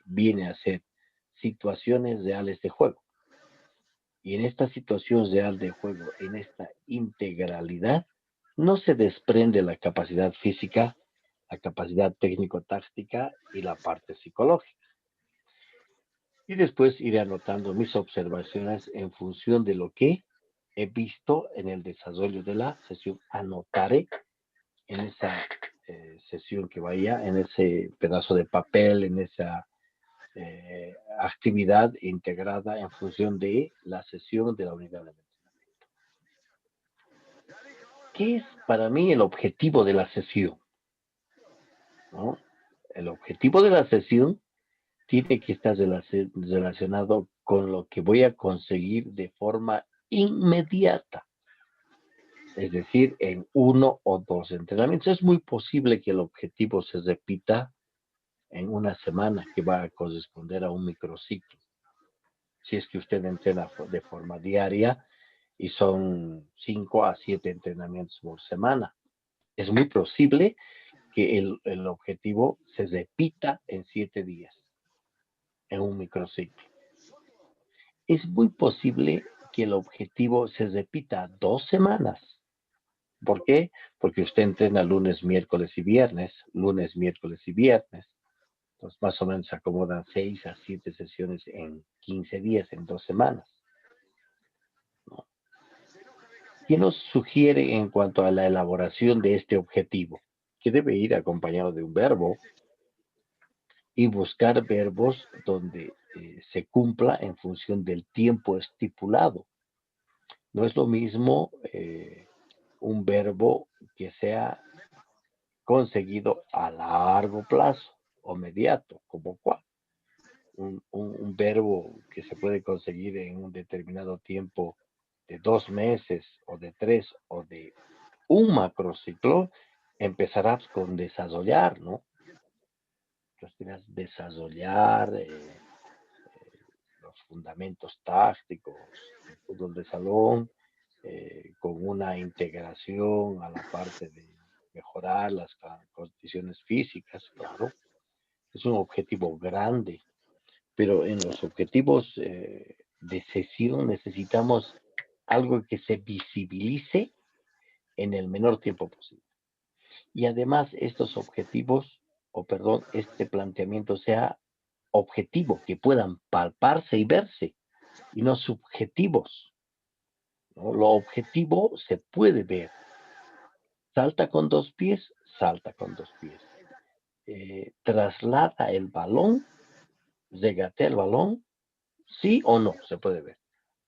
viene a ser situaciones reales de juego. Y en esta situación real de juego, en esta integralidad, no se desprende la capacidad física, la capacidad técnico-táctica y la parte psicológica. Y después iré anotando mis observaciones en función de lo que he visto en el desarrollo de la sesión. Anotaré en esa sesión que vaya, en ese pedazo de papel, en esa actividad integrada en función de la sesión de la unidad de entrenamiento. ¿Qué es para mí el objetivo de la sesión? ¿No? El objetivo de la sesión tiene que estar relacionado con lo que voy a conseguir de forma inmediata. Es decir, en 1 o 2 entrenamientos. Es muy posible que el objetivo se repita en una semana, que va a corresponder a un microciclo. Si es que usted entrena de forma diaria y son 5 a 7 entrenamientos por semana. Es muy posible que el objetivo se repita en 7 días, en un microciclo. Es muy posible que el objetivo se repita 2 semanas. ¿Por qué? Porque usted entrena lunes, miércoles y viernes, lunes, miércoles y viernes. Entonces, más o menos se acomodan 6 a 7 sesiones en 15 días, en 2 semanas, ¿no? ¿Qué nos sugiere en cuanto a la elaboración de este objetivo? Que debe ir acompañado de un verbo y buscar verbos donde se cumpla en función del tiempo estipulado. No es lo mismo un verbo que sea conseguido a largo plazo o mediato, como cuál. Un verbo que se puede conseguir en un determinado tiempo de 2 meses o de 3 o de un macrociclo empezarás con desarrollar, ¿no? Entonces, desarrollar los fundamentos tácticos del fútbol de salón, con una integración a la parte de mejorar las condiciones físicas, claro. Es un objetivo grande, pero en los objetivos de sesión necesitamos algo que se visibilice en el menor tiempo posible. Y además estos objetivos, o perdón, este planteamiento sea objetivo, que puedan palparse y verse, y no subjetivos, ¿no? Lo objetivo se puede ver. Salta con dos pies, salta con dos pies. Traslada el balón, regatea el balón, sí o no, se puede ver.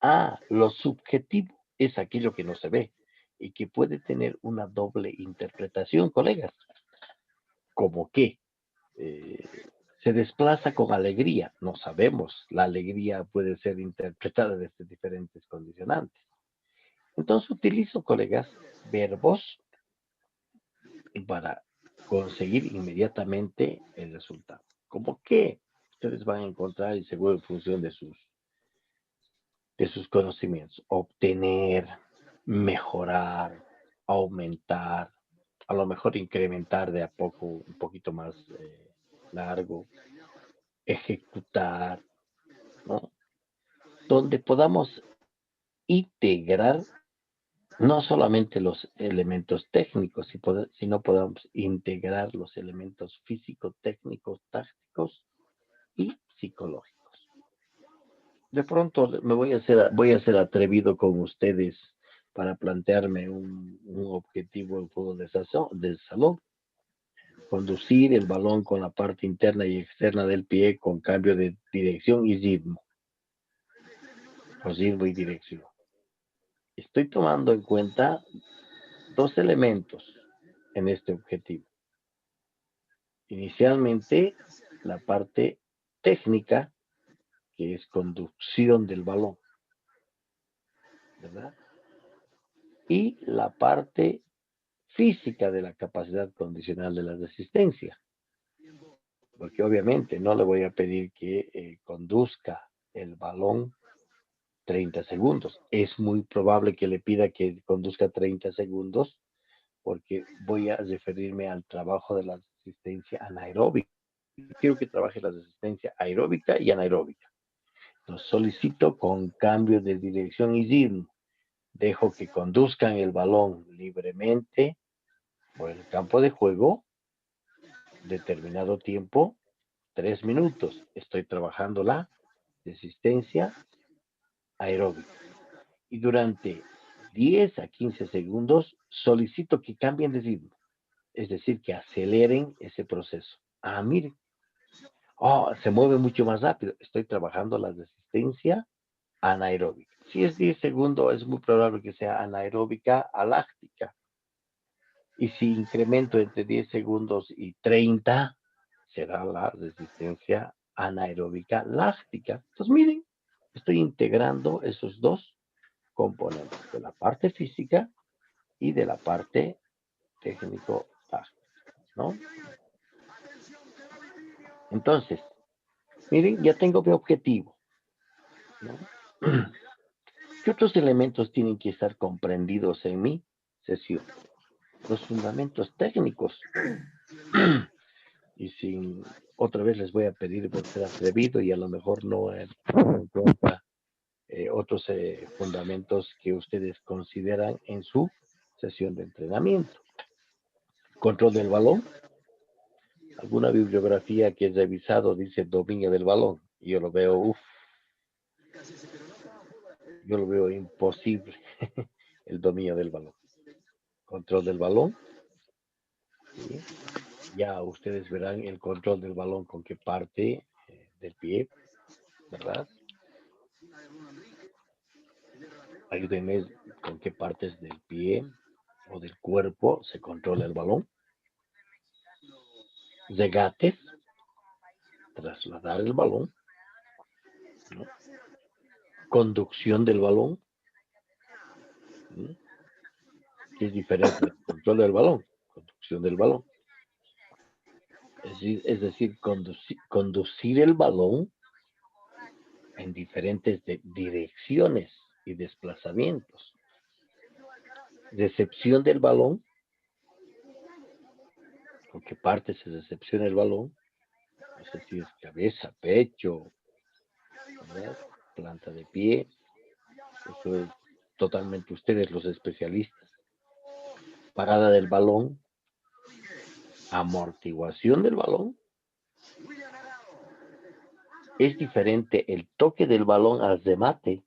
Ah, lo subjetivo es aquello que no se ve y que puede tener una doble interpretación, colegas. ¿Cómo qué? Eh, se desplaza con alegría. No sabemos, la alegría puede ser interpretada desde diferentes condicionantes. Entonces utilizo, colegas, verbos para conseguir inmediatamente el resultado. ¿Cómo qué? Ustedes van a encontrar, y seguro en función de sus conocimientos, obtener, mejorar, aumentar, a lo mejor incrementar de a poco, un poquito más largo, ejecutar, ¿no? Donde podamos integrar no solamente los elementos técnicos, sino podamos integrar los elementos físico-técnicos, tácticos y psicológicos. De pronto voy a ser atrevido con ustedes para plantearme un objetivo en fútbol de salón. Conducir el balón con la parte interna y externa del pie con cambio de dirección y ritmo. O ritmo y dirección. Estoy tomando en cuenta dos elementos en este objetivo. Inicialmente, la parte técnica, que es conducción del balón, ¿verdad? Y la parte física de la capacidad condicional de la resistencia. Porque obviamente no le voy a pedir que conduzca el balón 30 segundos. Es muy probable que le pida que conduzca 30 segundos porque voy a referirme al trabajo de la resistencia anaeróbica. Quiero que trabaje la resistencia aeróbica y anaeróbica. Los solicito con cambio de dirección y ritmo. Dejo que conduzcan el balón libremente por el campo de juego, determinado tiempo, 3 minutos. Estoy trabajando la resistencia aeróbica. Y durante 10 a 15 segundos solicito que cambien de ritmo. Es decir, que aceleren ese proceso. Ah, miren. Oh, se mueve mucho más rápido. Estoy trabajando la resistencia anaeróbica. Si es 10 segundos, es muy probable que sea anaeróbica aláctica. Y si incremento entre 10 segundos y 30, será la resistencia anaeróbica láctica. Entonces, miren, estoy integrando esos dos componentes, de la parte física y de la parte técnico-táctica, ¿no? Entonces, miren, ya tengo mi objetivo, ¿no? ¿Qué otros elementos tienen que estar comprendidos en mi sesión? Los fundamentos técnicos. Y sin, otra vez les voy a pedir por ser atrevido y a lo mejor no en cuenta otros fundamentos que ustedes consideran en su sesión de entrenamiento. Control del balón. Alguna bibliografía que he revisado dice dominio del balón. Y yo lo veo, yo lo veo imposible el dominio del balón. Control del balón. ¿Sí? Ya ustedes verán el control del balón con qué parte del pie, ¿verdad? Ayúdenme con qué partes del pie o del cuerpo se controla el balón. Regates, trasladar el balón, ¿no? Conducción del balón, ¿no? Que es diferente del control del balón. conducción del balón. Es decir, conducir el balón en diferentes direcciones y desplazamientos. Recepción del balón, con qué parte se recepciona el balón, no sé si es cabeza, pecho, ¿verdad? Planta de pie, eso es totalmente ustedes los especialistas. Parada del balón, amortiguación del balón. Es diferente el toque del balón al remate.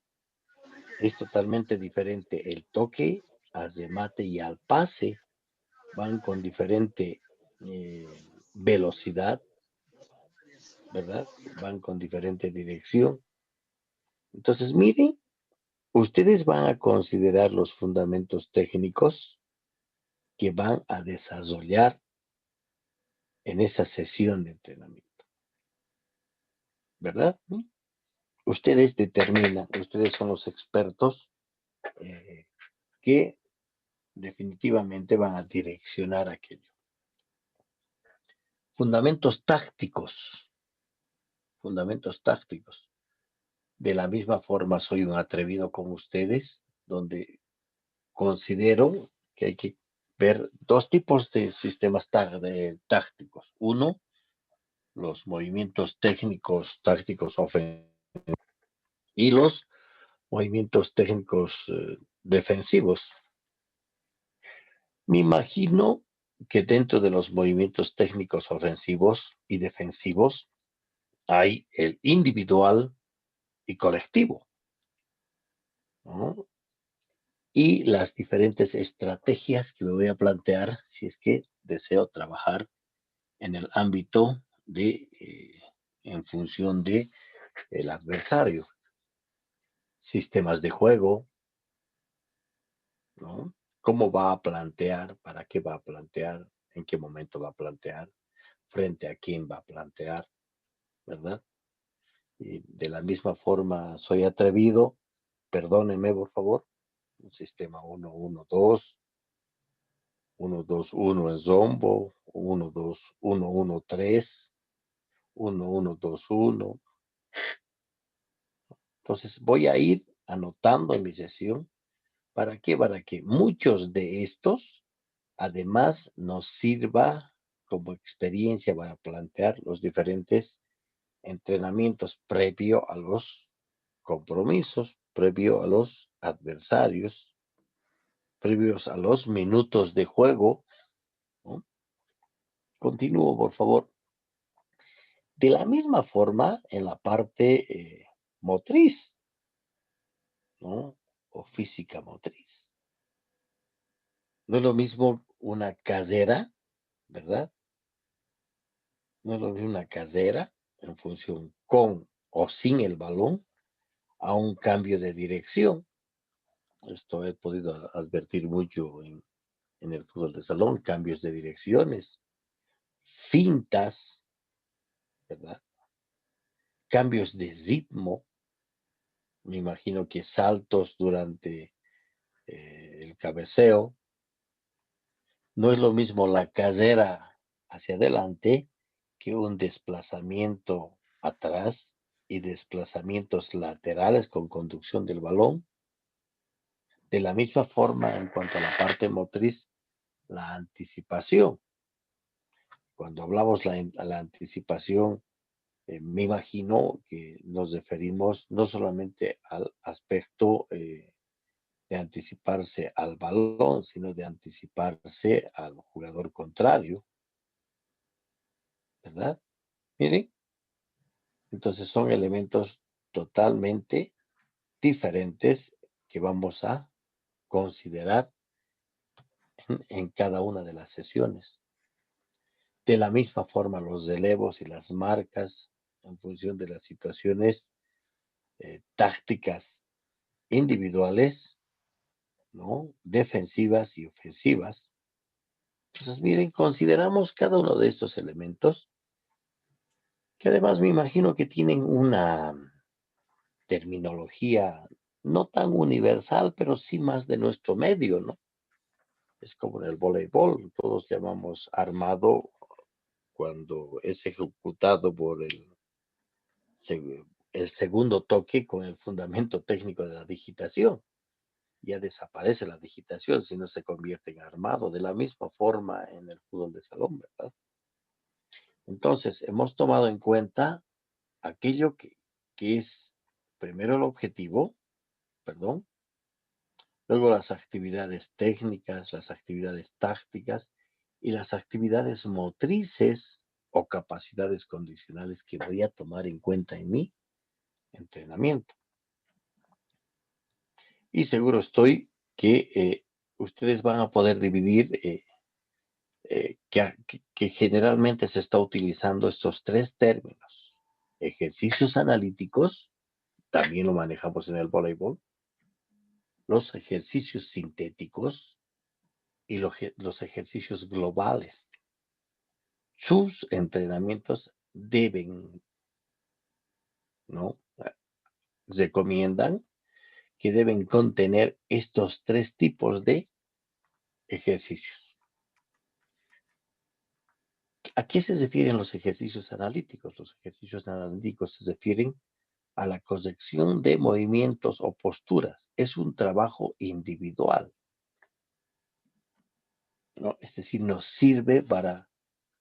Es totalmente diferente el toque al remate y al pase. Van con diferente velocidad, ¿verdad? Van con diferente dirección. Entonces, miren, ustedes van a considerar los fundamentos técnicos que van a desarrollar en esa sesión de entrenamiento, ¿verdad? Ustedes determinan, ustedes son los expertos que definitivamente van a direccionar aquello. Fundamentos tácticos. Fundamentos tácticos. De la misma forma soy un atrevido con ustedes, donde considero que hay que ver dos tipos de sistemas tácticos. Uno, los movimientos técnicos, tácticos ofensivos y los movimientos técnicos defensivos. Me imagino que dentro de los movimientos técnicos ofensivos y defensivos hay el individual y colectivo, ¿no? Y las diferentes estrategias que me voy a plantear si es que deseo trabajar en el ámbito de, en función de el adversario. Sistemas de juego, ¿no? ¿Cómo va a plantear? ¿Para qué va a plantear? ¿En qué momento va a plantear? ¿Frente a quién va a plantear? ¿Verdad? Y de la misma forma soy atrevido, perdónenme por favor, un sistema 1-1-2, 1-2-1 en zombo, 1-2-1-1-3, 1-1-2-1. Entonces voy a ir anotando en mi sesión. ¿Para qué? Para que muchos de estos, además, nos sirva como experiencia para plantear los diferentes entrenamientos previo a los compromisos, previo a los adversarios, previos a los minutos de juego, ¿no? Continúo, por favor. De la misma forma, en la parte motriz, ¿no? O física motriz. No es lo mismo una cadera, ¿verdad? No es lo mismo una cadera en función con o sin el balón a un cambio de dirección. Esto he podido advertir mucho en el fútbol de salón, cambios de direcciones, fintas, ¿verdad? Cambios de ritmo, me imagino que saltos durante el cabeceo. No es lo mismo la cadera hacia adelante que un desplazamiento atrás y desplazamientos laterales con conducción del balón. De la misma forma, en cuanto a la parte motriz, la anticipación. Cuando hablamos a la anticipación, me imagino que nos referimos no solamente al aspecto de anticiparse al balón, sino de anticiparse al jugador contrario, ¿verdad? Miren, entonces son elementos totalmente diferentes que vamos a considerar en cada una de las sesiones. De la misma forma, los relevos y las marcas en función de las situaciones tácticas individuales, ¿no? Defensivas y ofensivas. Entonces, miren, consideramos cada uno de estos elementos, que además me imagino que tienen una terminología no tan universal, pero sí más de nuestro medio, ¿no? Es como en el voleibol, todos llamamos armado cuando es ejecutado por el segundo toque con el fundamento técnico de la digitación. Ya desaparece la digitación, si no se convierte en armado, de la misma forma en el fútbol de salón, ¿verdad? Entonces, hemos tomado en cuenta aquello que es primero el objetivo, perdón, luego las actividades técnicas, las actividades tácticas y las actividades motrices o capacidades condicionales que voy a tomar en cuenta en mi entrenamiento. Y seguro estoy que ustedes van a poder dividir que generalmente se está utilizando estos tres términos. Ejercicios analíticos, también lo manejamos en el voleibol, los ejercicios sintéticos y los ejercicios globales. Sus entrenamientos deben, ¿no? Recomiendan que deben contener estos tres tipos de ejercicios. ¿A qué se refieren los ejercicios analíticos? Los ejercicios analíticos se refieren a la corrección de movimientos o posturas. Es un trabajo individual, ¿no? Es decir, nos sirve para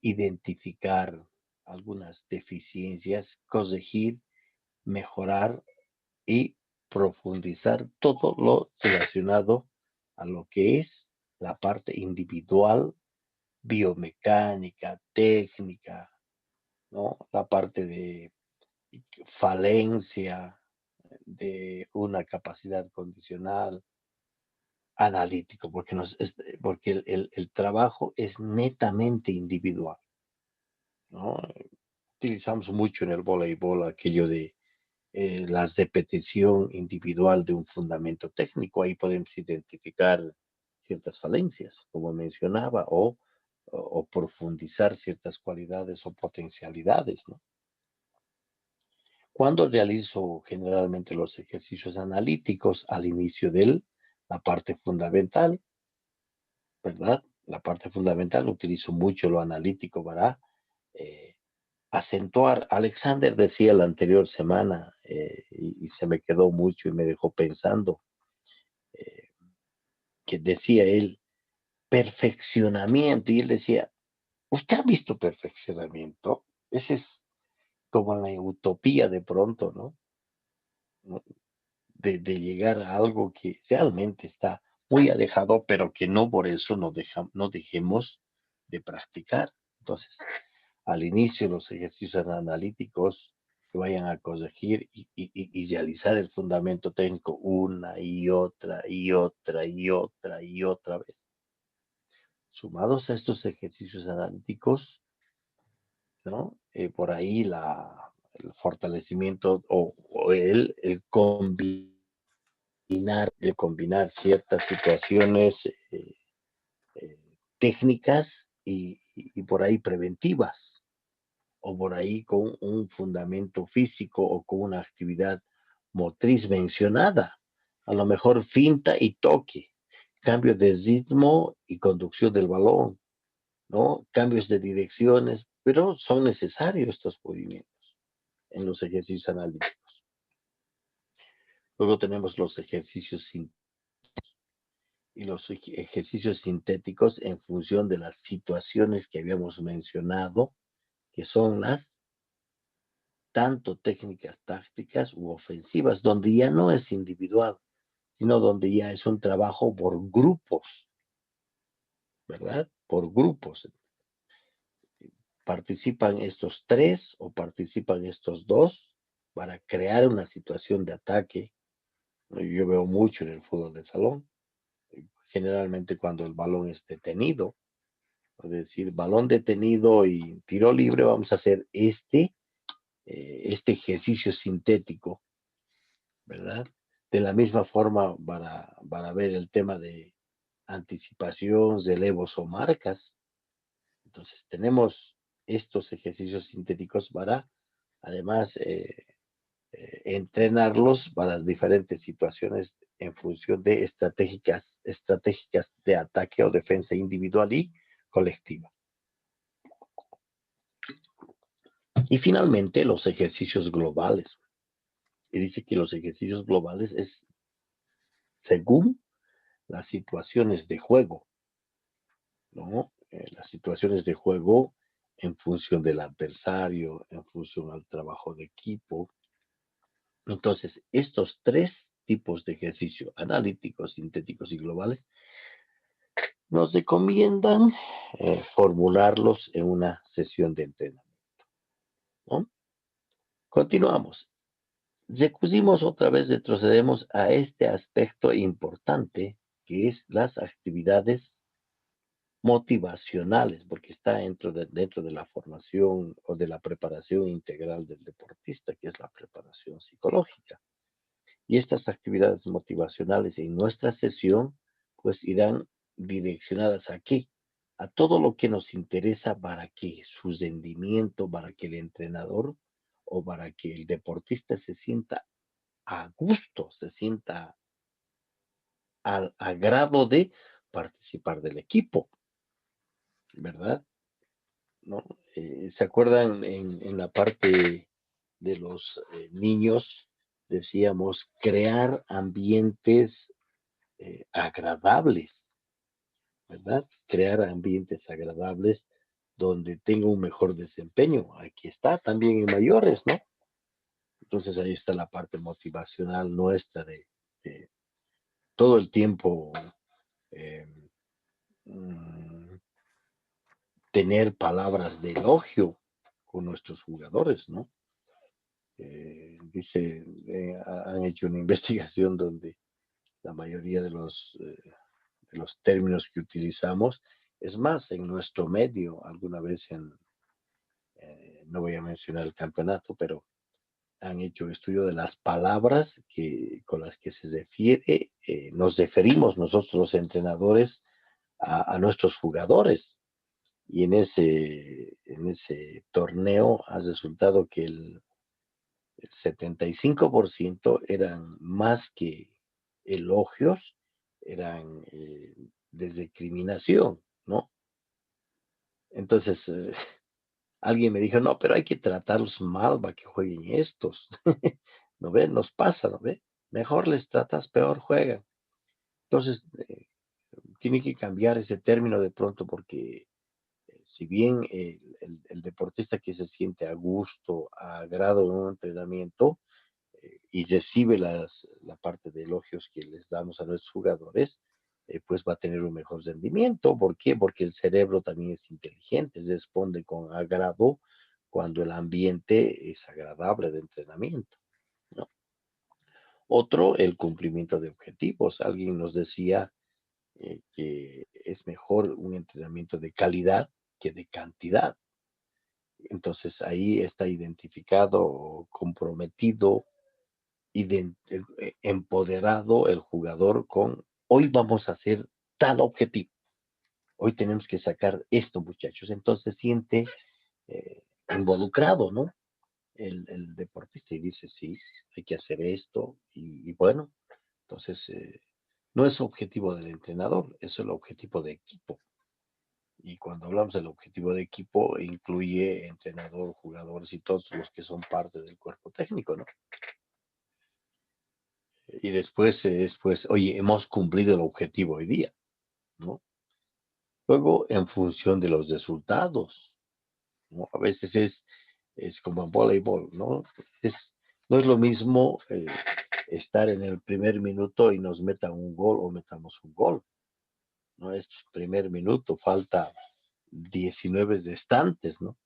identificar algunas deficiencias, corregir, mejorar y profundizar todo lo relacionado a lo que es la parte individual, biomecánica, técnica, ¿no? La parte de falencia de una capacidad condicional, analítico, porque el trabajo es netamente individual, ¿no? Utilizamos mucho en el voleibol aquello de la repetición individual de un fundamento técnico. Ahí podemos identificar ciertas falencias, como mencionaba, o profundizar ciertas cualidades o potencialidades, ¿no? Cuando realizo generalmente los ejercicios analíticos al inicio de la parte fundamental, ¿verdad? La parte fundamental, utilizo mucho lo analítico para eh, acentuar. Alexander decía la anterior semana, y se me quedó mucho y me dejó pensando, eh, que decía él, perfeccionamiento, y él decía, ¿usted ha visto perfeccionamiento? Ese es como la utopía de pronto, ¿no? ¿No? De llegar a algo que realmente está muy alejado, pero que no por eso no dejemos de practicar. Entonces, al inicio los ejercicios analíticos que vayan a corregir y realizar el fundamento técnico una y otra y otra y otra y otra vez. Sumados a estos ejercicios analíticos, ¿no? Por ahí el fortalecimiento o el combinar ciertas situaciones eh, técnicas y por ahí preventivas, o por ahí con un fundamento físico o con una actividad motriz mencionada. A lo mejor finta y toque, cambio de ritmo y conducción del balón, ¿no? Cambios de direcciones, pero son necesarios estos movimientos en los ejercicios analíticos. Luego tenemos los ejercicios y los ejercicios sintéticos en función de las situaciones que habíamos mencionado, que son las tanto técnicas tácticas u ofensivas, donde ya no es individual, sino donde ya es un trabajo por grupos, ¿verdad? Por grupos. Participan estos tres o participan estos dos para crear una situación de ataque. Yo veo mucho en el fútbol de salón, generalmente cuando el balón es detenido, es decir, balón detenido y tiro libre, vamos a hacer este ejercicio sintético, ¿verdad? De la misma forma para ver el tema de anticipación, relevos o marcas. Entonces tenemos estos ejercicios sintéticos para, además, entrenarlos para las diferentes situaciones en función de estratégicas de ataque o defensa individual y colectiva. Y finalmente, los ejercicios globales. Y dice que los ejercicios globales es según las situaciones de juego, ¿no? Las situaciones de juego en función del adversario, en función al trabajo de equipo. Entonces, estos tres tipos de ejercicio, analíticos, sintéticos y globales, nos recomiendan formularlos en una sesión de entrenamiento, ¿no? Continuamos. Recurrimos otra vez, retrocedemos a este aspecto importante que es las actividades motivacionales, porque está dentro de la formación o de la preparación integral del deportista, que es la preparación psicológica. Y estas actividades motivacionales en nuestra sesión, pues irán direccionadas ¿a qué? A todo lo que nos interesa para que su rendimiento, para que el entrenador o para que el deportista se sienta a gusto, se sienta al agrado de participar del equipo, ¿verdad? ¿No? ¿Se acuerdan en la parte de los niños? Decíamos crear ambientes agradables, ¿verdad? Crear ambientes agradables donde tenga un mejor desempeño. Aquí está también en mayores, ¿no? Entonces ahí está la parte motivacional nuestra de todo el tiempo eh, mm, tener palabras de elogio con nuestros jugadores, ¿no? Han hecho una investigación donde la mayoría de los términos que utilizamos, es más, en nuestro medio, alguna vez no voy a mencionar el campeonato, pero han hecho estudio de las palabras con las que se refiere, nos referimos nosotros los entrenadores a nuestros jugadores. Y en ese torneo ha resultado que el 75% eran más que elogios, eran de recriminación, ¿no? Entonces, alguien me dijo, no, pero hay que tratarlos mal para que jueguen estos. ¿No ve? Nos pasa, ¿no ve? Mejor les tratas, peor juegan. Entonces, tiene que cambiar ese término de pronto porque si bien el deportista que se siente a gusto, a agrado en un entrenamiento y recibe la parte de elogios que les damos a nuestros jugadores, pues va a tener un mejor rendimiento. ¿Por qué? Porque el cerebro también es inteligente, responde con agrado cuando el ambiente es agradable de entrenamiento, ¿no? Otro, el cumplimiento de objetivos. Alguien nos decía que es mejor un entrenamiento de calidad que de cantidad. Entonces ahí está identificado, comprometido, empoderado el jugador con, hoy vamos a hacer tal objetivo, hoy tenemos que sacar esto, muchachos. Entonces siente involucrado, ¿no? El deportista y dice, sí, hay que hacer esto y bueno, entonces no es objetivo del entrenador, es el objetivo de equipo. Y cuando hablamos del objetivo de equipo, incluye entrenador, jugadores y todos los que son parte del cuerpo técnico, ¿no? Y después, oye, hemos cumplido el objetivo hoy día, ¿no? Luego, en función de los resultados, ¿no? A veces es como en voleibol, ¿no? No es lo mismo estar en el primer minuto y nos metan un gol o metamos un gol, ¿no? Es primer minuto, falta 19 restantes, ¿no?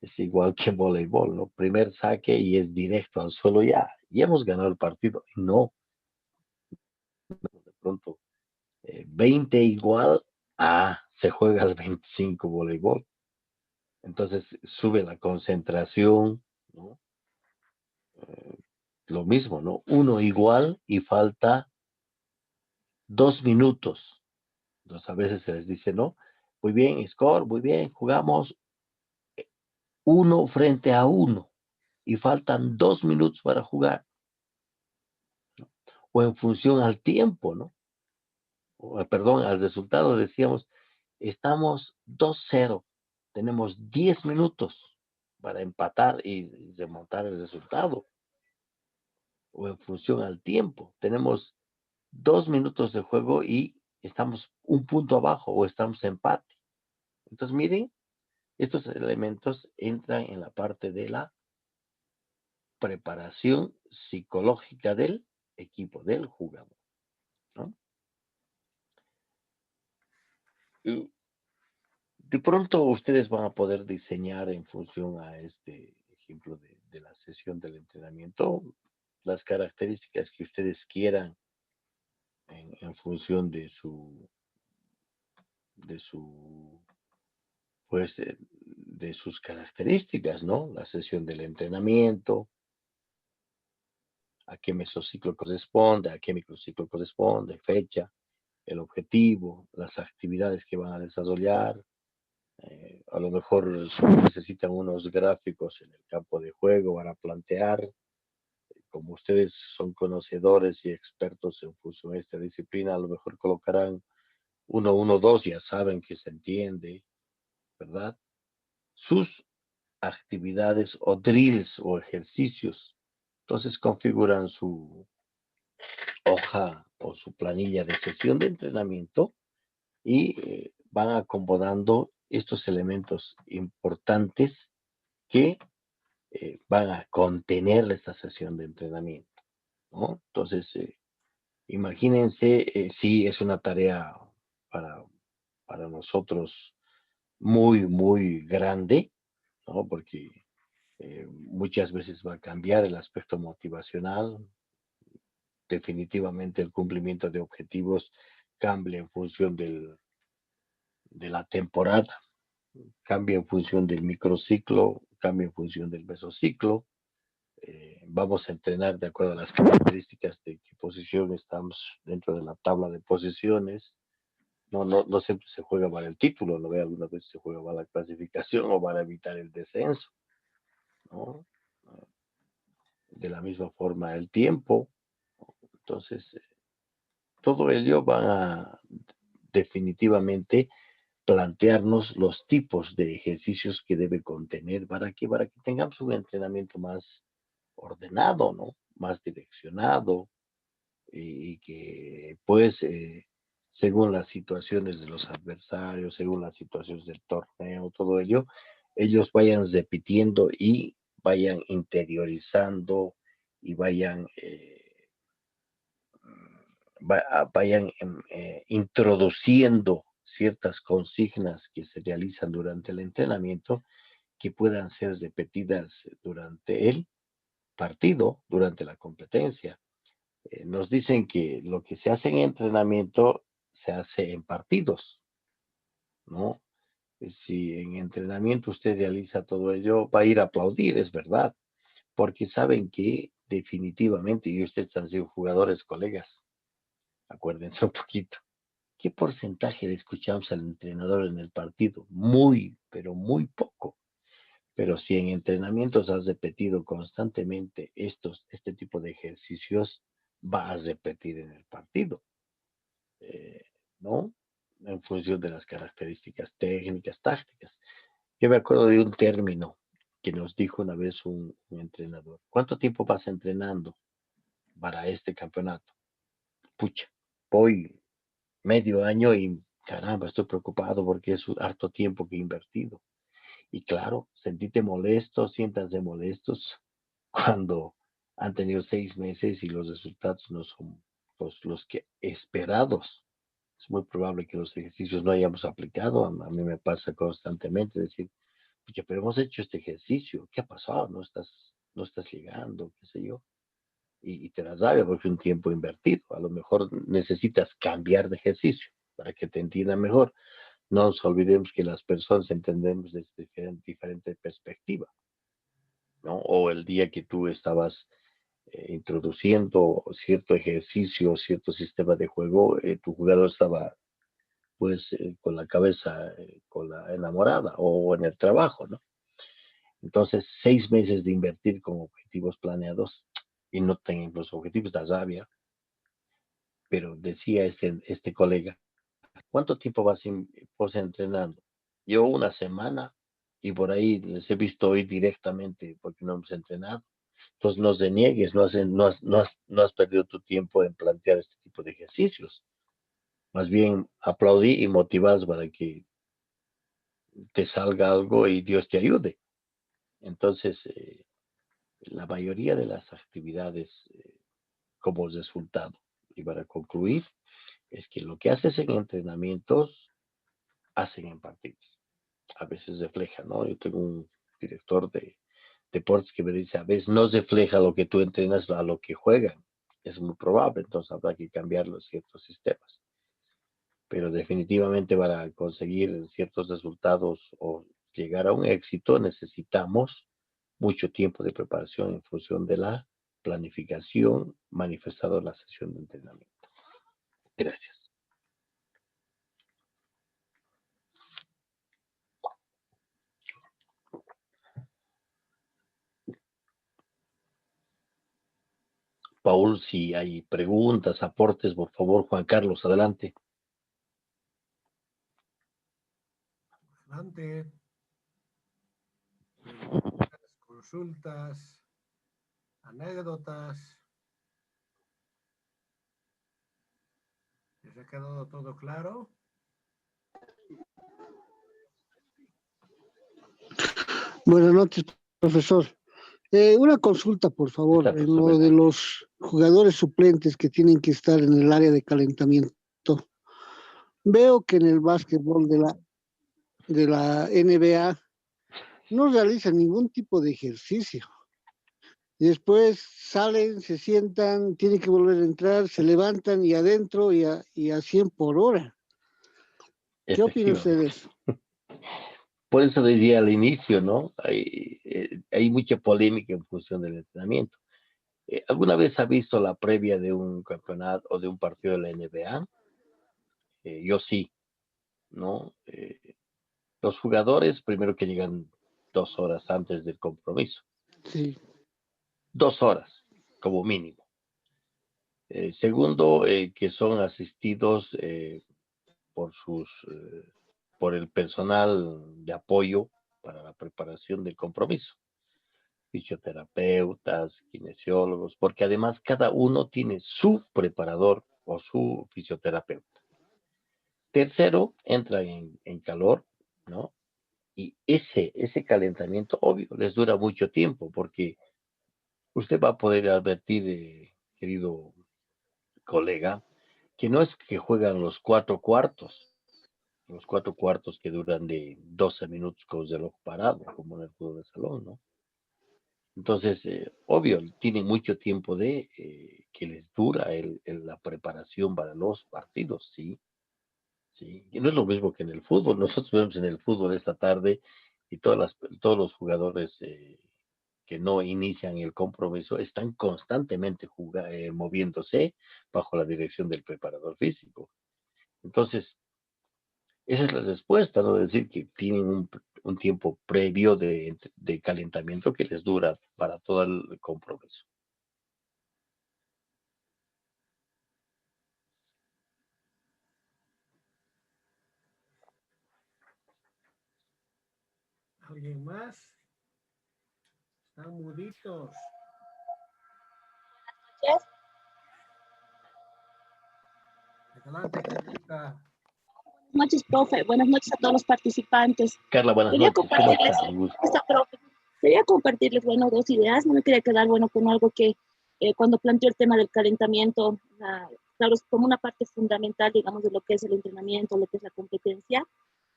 Es igual que en voleibol, ¿no? Primer saque y es directo al suelo ya. Y hemos ganado el partido. No, de pronto, 20 igual, se juega al 25 voleibol. Entonces sube la concentración, ¿no? Lo mismo, ¿no? Uno igual y falta 2 minutos. Entonces a veces se les dice, no, muy bien, score, muy bien, jugamos 1-1 y faltan 2 minutos para jugar. o en función al tiempo, ¿no? Perdón, al resultado. Decíamos, estamos 2-0, tenemos 10 minutos para empatar y remontar el resultado, o en función al tiempo. Tenemos 2 minutos de juego y estamos un punto abajo o estamos empate. Entonces, miren, estos elementos entran en la parte de la preparación psicológica del equipo, del jugador, ¿no? Y de pronto ustedes van a poder diseñar en función a este ejemplo de la sesión del entrenamiento las características que ustedes quieran en función de su pues de sus características, ¿no? La sesión del entrenamiento, a qué mesociclo corresponde, a qué microciclo corresponde, fecha, el objetivo, las actividades que van a desarrollar. A lo mejor solo necesitan unos gráficos en el campo de juego para plantear. Como ustedes son conocedores y expertos en función de esta disciplina, a lo mejor colocarán 1-1-2, ya saben que se entiende, ¿verdad? Sus actividades o drills o ejercicios. Entonces configuran su hoja o su planilla de sesión de entrenamiento y van acomodando estos elementos importantes que van a contener esta sesión de entrenamiento, ¿no? Entonces, imagínense, sí, es una tarea para, para nosotros muy, muy grande, ¿no? Porque muchas veces va a cambiar el aspecto motivacional. Definitivamente el cumplimiento de objetivos cambia en función de la temporada, cambia en función del microciclo, cambia en función del mesociclo. Vamos a entrenar de acuerdo a las características de qué posición estamos dentro de la tabla de posiciones. No siempre se juega para el título, no ve, algunas veces se juega para la clasificación o para evitar el descenso, ¿no? De la misma forma el tiempo. Entonces, todo ello va a definitivamente plantearnos los tipos de ejercicios que debe contener para que tengamos un entrenamiento más ordenado, ¿no? Más direccionado y que pues según las situaciones de los adversarios, según las situaciones del torneo, todo ello, ellos vayan repitiendo y vayan interiorizando y vayan introduciendo ciertas consignas que se realizan durante el entrenamiento que puedan ser repetidas durante el partido, durante la competencia. Nos dicen que lo que se hace en entrenamiento se hace en partidos, ¿no? Si en entrenamiento usted realiza todo ello, va a ir a aplaudir, es verdad, porque saben que definitivamente, y ustedes han sido jugadores, colegas, acuérdense un poquito, ¿qué porcentaje le escuchamos al entrenador en el partido? Muy, pero muy poco. Pero si en entrenamientos has repetido constantemente este tipo de ejercicios, va a repetir en el partido, eh, ¿no? En función de las características técnicas, tácticas. Yo me acuerdo de un término que nos dijo una vez un entrenador. ¿Cuánto tiempo vas entrenando para este campeonato? Pucha, voy medio año y caramba, estoy preocupado porque es un harto tiempo que he invertido. Y claro, sentite molesto, siéntanse molestos cuando han tenido 6 meses y los resultados no son los que esperados. Es muy probable que los ejercicios no hayamos aplicado. A mí me pasa constantemente decir, oye, pero hemos hecho este ejercicio, ¿qué ha pasado? No estás llegando, qué sé yo. Y te da rabia porque es un tiempo invertido. A lo mejor necesitas cambiar de ejercicio para que te entiendan mejor. No nos olvidemos que las personas entendemos desde diferente perspectiva, ¿no? O el día que tú estabas introduciendo cierto ejercicio, cierto sistema de juego, tu jugador estaba pues con la cabeza con la enamorada o en el trabajo, ¿no? Entonces, 6 meses de invertir con objetivos planeados y no tienen los objetivos, da rabia, pero decía este colega, ¿cuánto tiempo vos entrenando? Yo una semana y por ahí les he visto hoy directamente porque no hemos entrenado. Entonces no deniegues, no has perdido tu tiempo en plantear este tipo de ejercicios. Más bien aplaudí y motivas para que te salga algo y Dios te ayude. Entonces, la mayoría de las actividades como resultado, y para concluir, es que lo que haces en entrenamientos, hacen en partidos. A veces refleja, ¿no? Yo tengo un director de deportes que me dice, a veces no refleja lo que tú entrenas a lo que juegan. Es muy probable, entonces habrá que cambiar los ciertos sistemas. Pero definitivamente para conseguir ciertos resultados o llegar a un éxito necesitamos mucho tiempo de preparación en función de la planificación manifestada en la sesión de entrenamiento. Gracias. Paul, si hay preguntas, aportes, por favor, Juan Carlos, adelante. Adelante. Preguntas, consultas, anécdotas. ¿Les ha quedado todo claro? Buenas noches, profesor. Una consulta, por favor, Está, en profesor lo de Bernal. los jugadores suplentes que tienen que estar en el área de calentamiento. Veo que en el básquetbol de la NBA no realizan ningún tipo de ejercicio. Y después salen, se sientan, tienen que volver a entrar, se levantan y adentro y a 100 por hora. ¿Qué opina usted de Efectivamente. eso? Por eso decía al inicio, ¿no? Hay mucha polémica en función del entrenamiento. ¿Alguna vez ha visto la previa de un campeonato o de un partido de la NBA? Yo sí, ¿no? Los jugadores, primero que llegan 2 horas antes del compromiso. Sí, 2 horas, como mínimo. Segundo, que son asistidos por por el personal de apoyo para la preparación del compromiso. Fisioterapeutas, kinesiólogos, porque además cada uno tiene su preparador o su fisioterapeuta. Tercero, entra en calor, ¿no? Y ese calentamiento, obvio, les dura mucho tiempo, porque usted va a poder advertir, querido colega, que no es que juegan los 4 cuartos que duran de 12 minutos con reloj parado, como en el fútbol de salón, ¿no? Entonces, obvio, tienen mucho tiempo que les dura la preparación para los partidos, ¿sí? Sí. Y no es lo mismo que en el fútbol. Nosotros vemos en el fútbol esta tarde y todos los jugadores que no inician el compromiso están constantemente moviéndose bajo la dirección del preparador físico. Entonces, esa es la respuesta, ¿no? Decir que tienen un tiempo previo de calentamiento que les dura para todo el compromiso. ¿Alguien más? Están muditos. Adelante, Carlita. Buenas noches, profe. Buenas noches a todos los participantes. Carla, buenas Quería noches. ¿Cómo compartirles, está? Un gusto. profe. Quería compartirles, bueno, dos ideas. No me quería quedar, bueno, con algo que cuando planteó el tema del calentamiento, claro, es como una parte fundamental, digamos, de lo que es el entrenamiento, lo que es la competencia,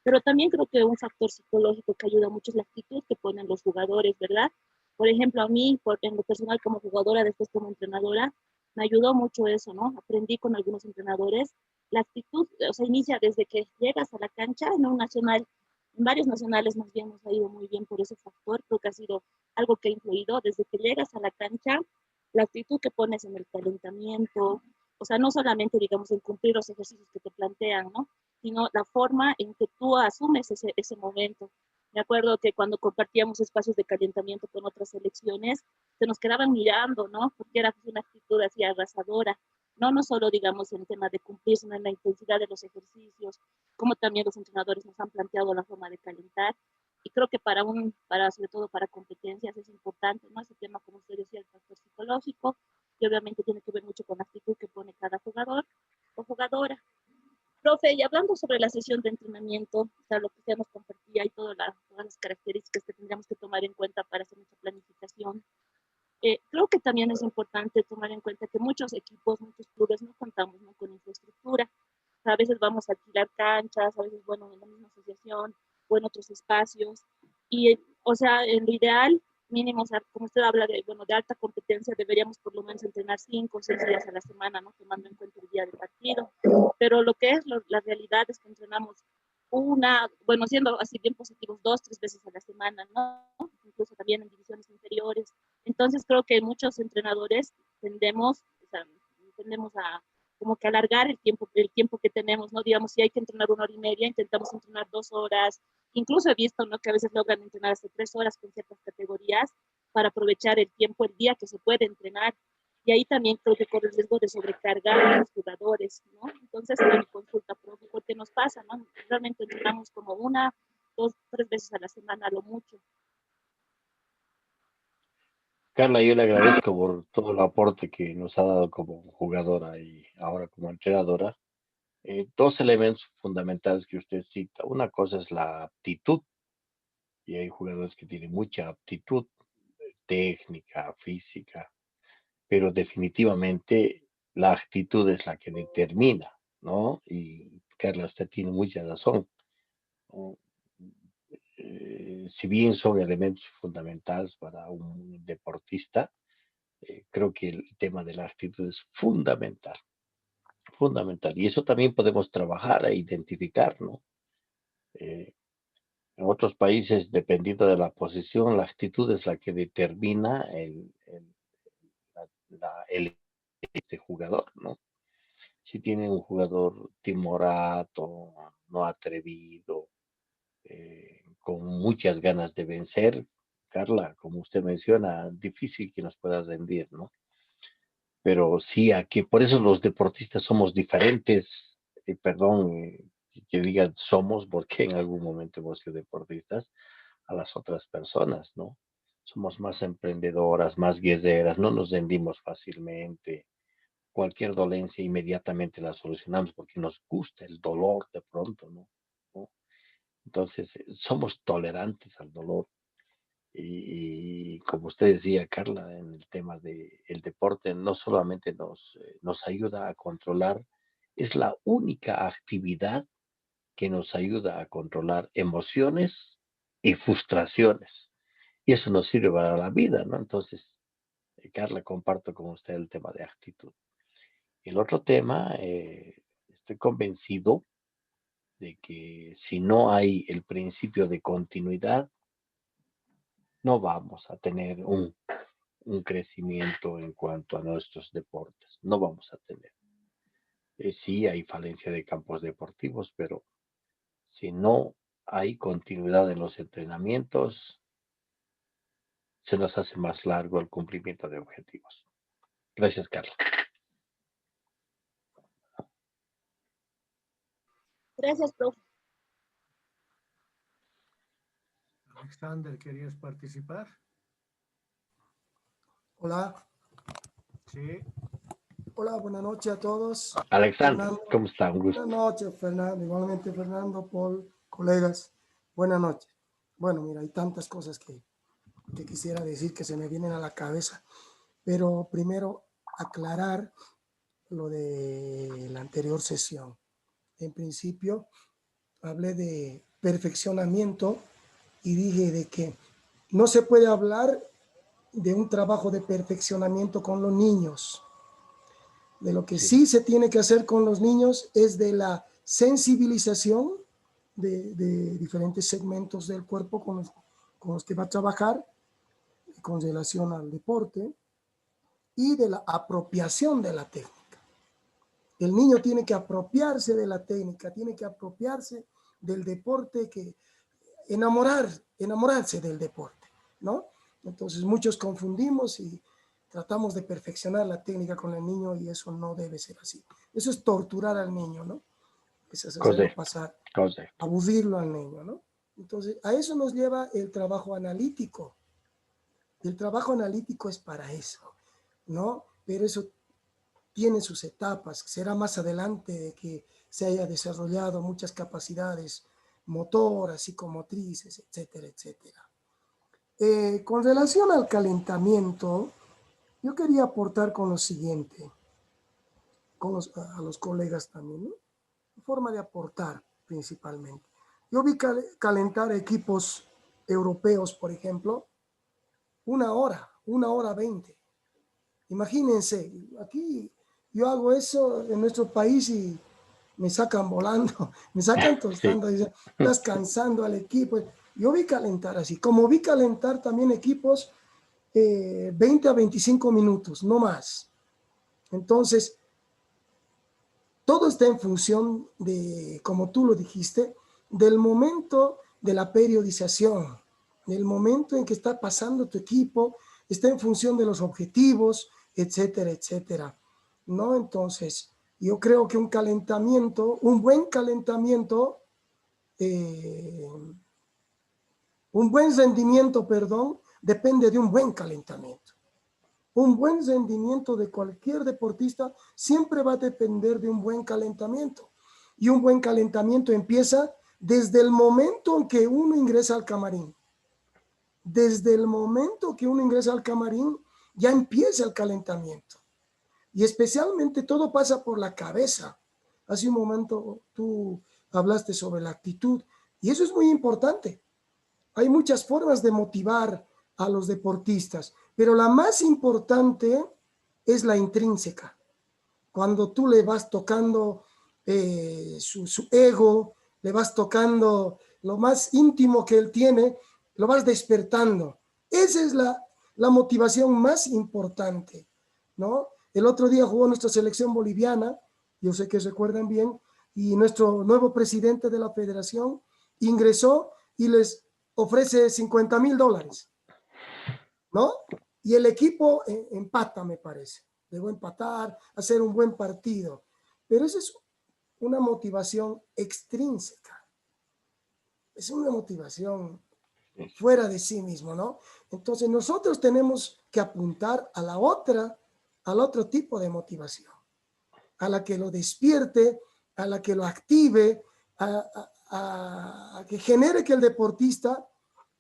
pero también creo que un factor psicológico que ayuda mucho es la actitud que ponen los jugadores, ¿verdad? Por ejemplo, a mí, en lo personal como jugadora, después como entrenadora, me ayudó mucho eso, ¿no? Aprendí con algunos entrenadores. La actitud, o sea, inicia desde que llegas a la cancha en un nacional, en varios nacionales más bien nos ha ido muy bien por ese factor, creo que ha sido algo que ha influido desde que llegas a la cancha, la actitud que pones en el calentamiento, o sea, no solamente, digamos, en cumplir los ejercicios que te plantean, ¿no? Sino la forma en que tú asumes ese momento. Me acuerdo que cuando compartíamos espacios de calentamiento con otras selecciones, se nos quedaban mirando, ¿no? Porque era una actitud así arrasadora. no solo, digamos, en tema de cumplir, sino en la intensidad de los ejercicios, como también los entrenadores nos han planteado la forma de calentar. Y creo que sobre todo para competencias es importante, ¿no? Ese tema, como usted decía, el factor psicológico, y obviamente tiene que ver mucho con la actitud que pone cada jugador o jugadora. Profe, y hablando sobre la sesión de entrenamiento, o sea, lo que usted nos compartía y todas las características que tendríamos que tomar en cuenta para hacer nuestra planificación, creo que también es importante tomar en cuenta que muchos equipos, muchos clubes no contamos, ¿no?, con infraestructura. O sea, a veces vamos a alquilar canchas, a veces, bueno, en la misma asociación o en otros espacios. Y, o sea, en lo ideal, mínimo, o sea, como usted habla de, bueno, de alta competencia, deberíamos por lo menos entrenar 5 o 6 días a la semana, ¿no?, tomando en cuenta el día de partido. Pero lo que es la realidad es que entrenamos bueno, siendo así bien positivos, 2, 3 veces a la semana, ¿no? Incluso también en divisiones inferiores. Entonces creo que muchos entrenadores tendemos a como que alargar el tiempo que tenemos, ¿no? Digamos, si hay que entrenar 1 hora y media, intentamos entrenar 2 horas. Incluso he visto, ¿no?, que a veces logran entrenar hasta 3 horas con ciertas categorías para aprovechar el tiempo, el día que se puede entrenar. Y ahí también creo que corre el riesgo de sobrecargar a los jugadores, ¿no? Entonces, mi consulta, profe, porque nos pasa, ¿no? Realmente entrenamos como 1, 2, 3 veces a la semana, a lo mucho. Carla, yo le agradezco por todo el aporte que nos ha dado como jugadora y ahora como entrenadora. Dos elementos fundamentales que usted cita. Una cosa es la aptitud, y hay jugadores que tienen mucha aptitud técnica, física, pero definitivamente la actitud es la que determina, ¿no? Y Carla, usted tiene mucha razón, ¿no? Si bien son elementos fundamentales para un deportista, creo que el tema de la actitud es fundamental, fundamental. Y eso también podemos trabajar e identificar, ¿no? Eh, en otros países, dependiendo de la posición, la actitud es la que determina el este jugador, ¿no? Si tiene un jugador timorato, no atrevido, con muchas ganas de vencer, Carla, como usted menciona, difícil que nos pueda rendir, ¿no? Pero sí, aquí, por eso los deportistas somos diferentes, perdón, que digan somos, porque en algún momento hemos sido deportistas, a las otras personas, ¿no? Somos más emprendedoras, más guerreras, no nos rendimos fácilmente. Cualquier dolencia inmediatamente la solucionamos porque nos gusta el dolor de pronto, ¿no? ¿No? Entonces, somos tolerantes al dolor. Y como usted decía, Carla, en el tema del deporte, no solamente nos ayuda a controlar, es la única actividad que nos ayuda a controlar emociones y frustraciones. Y eso nos sirve para la vida, ¿no? Entonces, Carla, comparto con usted el tema de actitud. El otro tema, estoy convencido de que si no hay el principio de continuidad, no vamos a tener un crecimiento en cuanto a nuestros deportes. No vamos a tener. Sí, hay falencia de campos deportivos, pero si no hay continuidad en los entrenamientos, se nos hace más largo el cumplimiento de objetivos. Gracias, Carlos. Gracias, profe. Alexander, ¿querías participar? Hola, Sí. hola, buenas noches a todos. Alexander, Fernando, ¿cómo está? Un gusto. buenas noches, Fernando. Igualmente, Fernando, Paul, colegas. Buenas noches. Bueno, mira, hay tantas cosas que quisiera decir que se me vienen a la cabeza, pero primero aclarar lo de la anterior sesión. En principio, hablé de perfeccionamiento y dije de que no se puede hablar de un trabajo de perfeccionamiento con los niños. De lo que sí se tiene que hacer con los niños es de la sensibilización de diferentes segmentos del cuerpo con los que va a trabajar con relación al deporte y de la apropiación de la técnica. El niño tiene que apropiarse de la técnica, tiene que apropiarse del deporte, enamorarse del deporte, ¿no? Entonces muchos confundimos y tratamos de perfeccionar la técnica con el niño y eso no debe ser así. Eso es torturar al niño, ¿no? Eso es hacerlo Correcto, pasar, correcto. aburrirlo al niño, ¿no? Entonces, a eso nos lleva el trabajo analítico. El trabajo analítico es para eso, ¿no? Pero eso tiene sus etapas. Será más adelante de que se haya desarrollado muchas capacidades motoras, psicomotrices, etcétera, etcétera. Con relación al calentamiento, yo quería aportar con lo siguiente, a los colegas también, ¿no? Forma de aportar principalmente. Yo vi calentar equipos europeos, por ejemplo, 1 hora 20. Imagínense, aquí yo hago eso en nuestro país y me sacan volando, me sacan Sí, tostando, dicen, estás cansando al equipo. Yo vi calentar así, como vi calentar también equipos 20 a 25 minutos, no más. Entonces, todo está en función de, como tú lo dijiste, del momento de la periodización, del momento en que está pasando tu equipo, está en función de los objetivos, etcétera, etcétera. ¿No? Entonces, yo creo que un buen rendimiento, perdón, depende de un buen calentamiento. Un buen rendimiento de cualquier deportista siempre va a depender de un buen calentamiento. Y un buen calentamiento empieza desde el momento en que uno ingresa al camarín. Desde el momento que uno ingresa al camarín, ya empieza el calentamiento. Y especialmente todo pasa por la cabeza. Hace un momento tú hablaste sobre la actitud y eso es muy importante. Hay muchas formas de motivar a los deportistas, pero la más importante es la intrínseca. Cuando tú le vas tocando su ego, le vas tocando lo más íntimo que él tiene, lo vas despertando. Esa es la motivación más importante, ¿no? El otro día jugó nuestra selección boliviana, yo sé que recuerdan bien, y nuestro nuevo presidente de la federación ingresó y les ofrece $50,000, ¿no? Y el equipo empata, me parece. Debo empatar, hacer un buen partido. Pero esa es una motivación extrínseca. Es una motivación fuera de sí mismo, ¿no? Entonces nosotros tenemos que apuntar a al otro tipo de motivación, a la que lo despierte, a la que lo active, a que genere que el deportista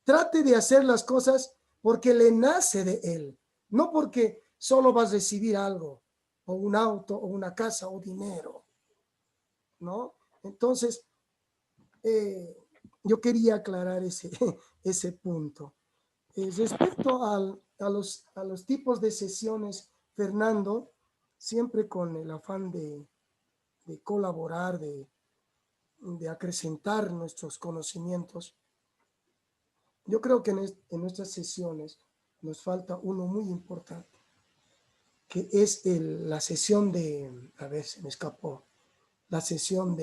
trate de hacer las cosas porque le nace de él, no porque solo vas a recibir algo, o un auto, o una casa, o dinero, ¿no? Entonces, yo quería aclarar ese punto. Respecto a los tipos de sesiones, Fernando, siempre con el afán de colaborar, de acrecentar nuestros conocimientos, yo creo que en nuestras sesiones nos falta uno muy importante, que es la sesión a ver, se me escapó, la sesión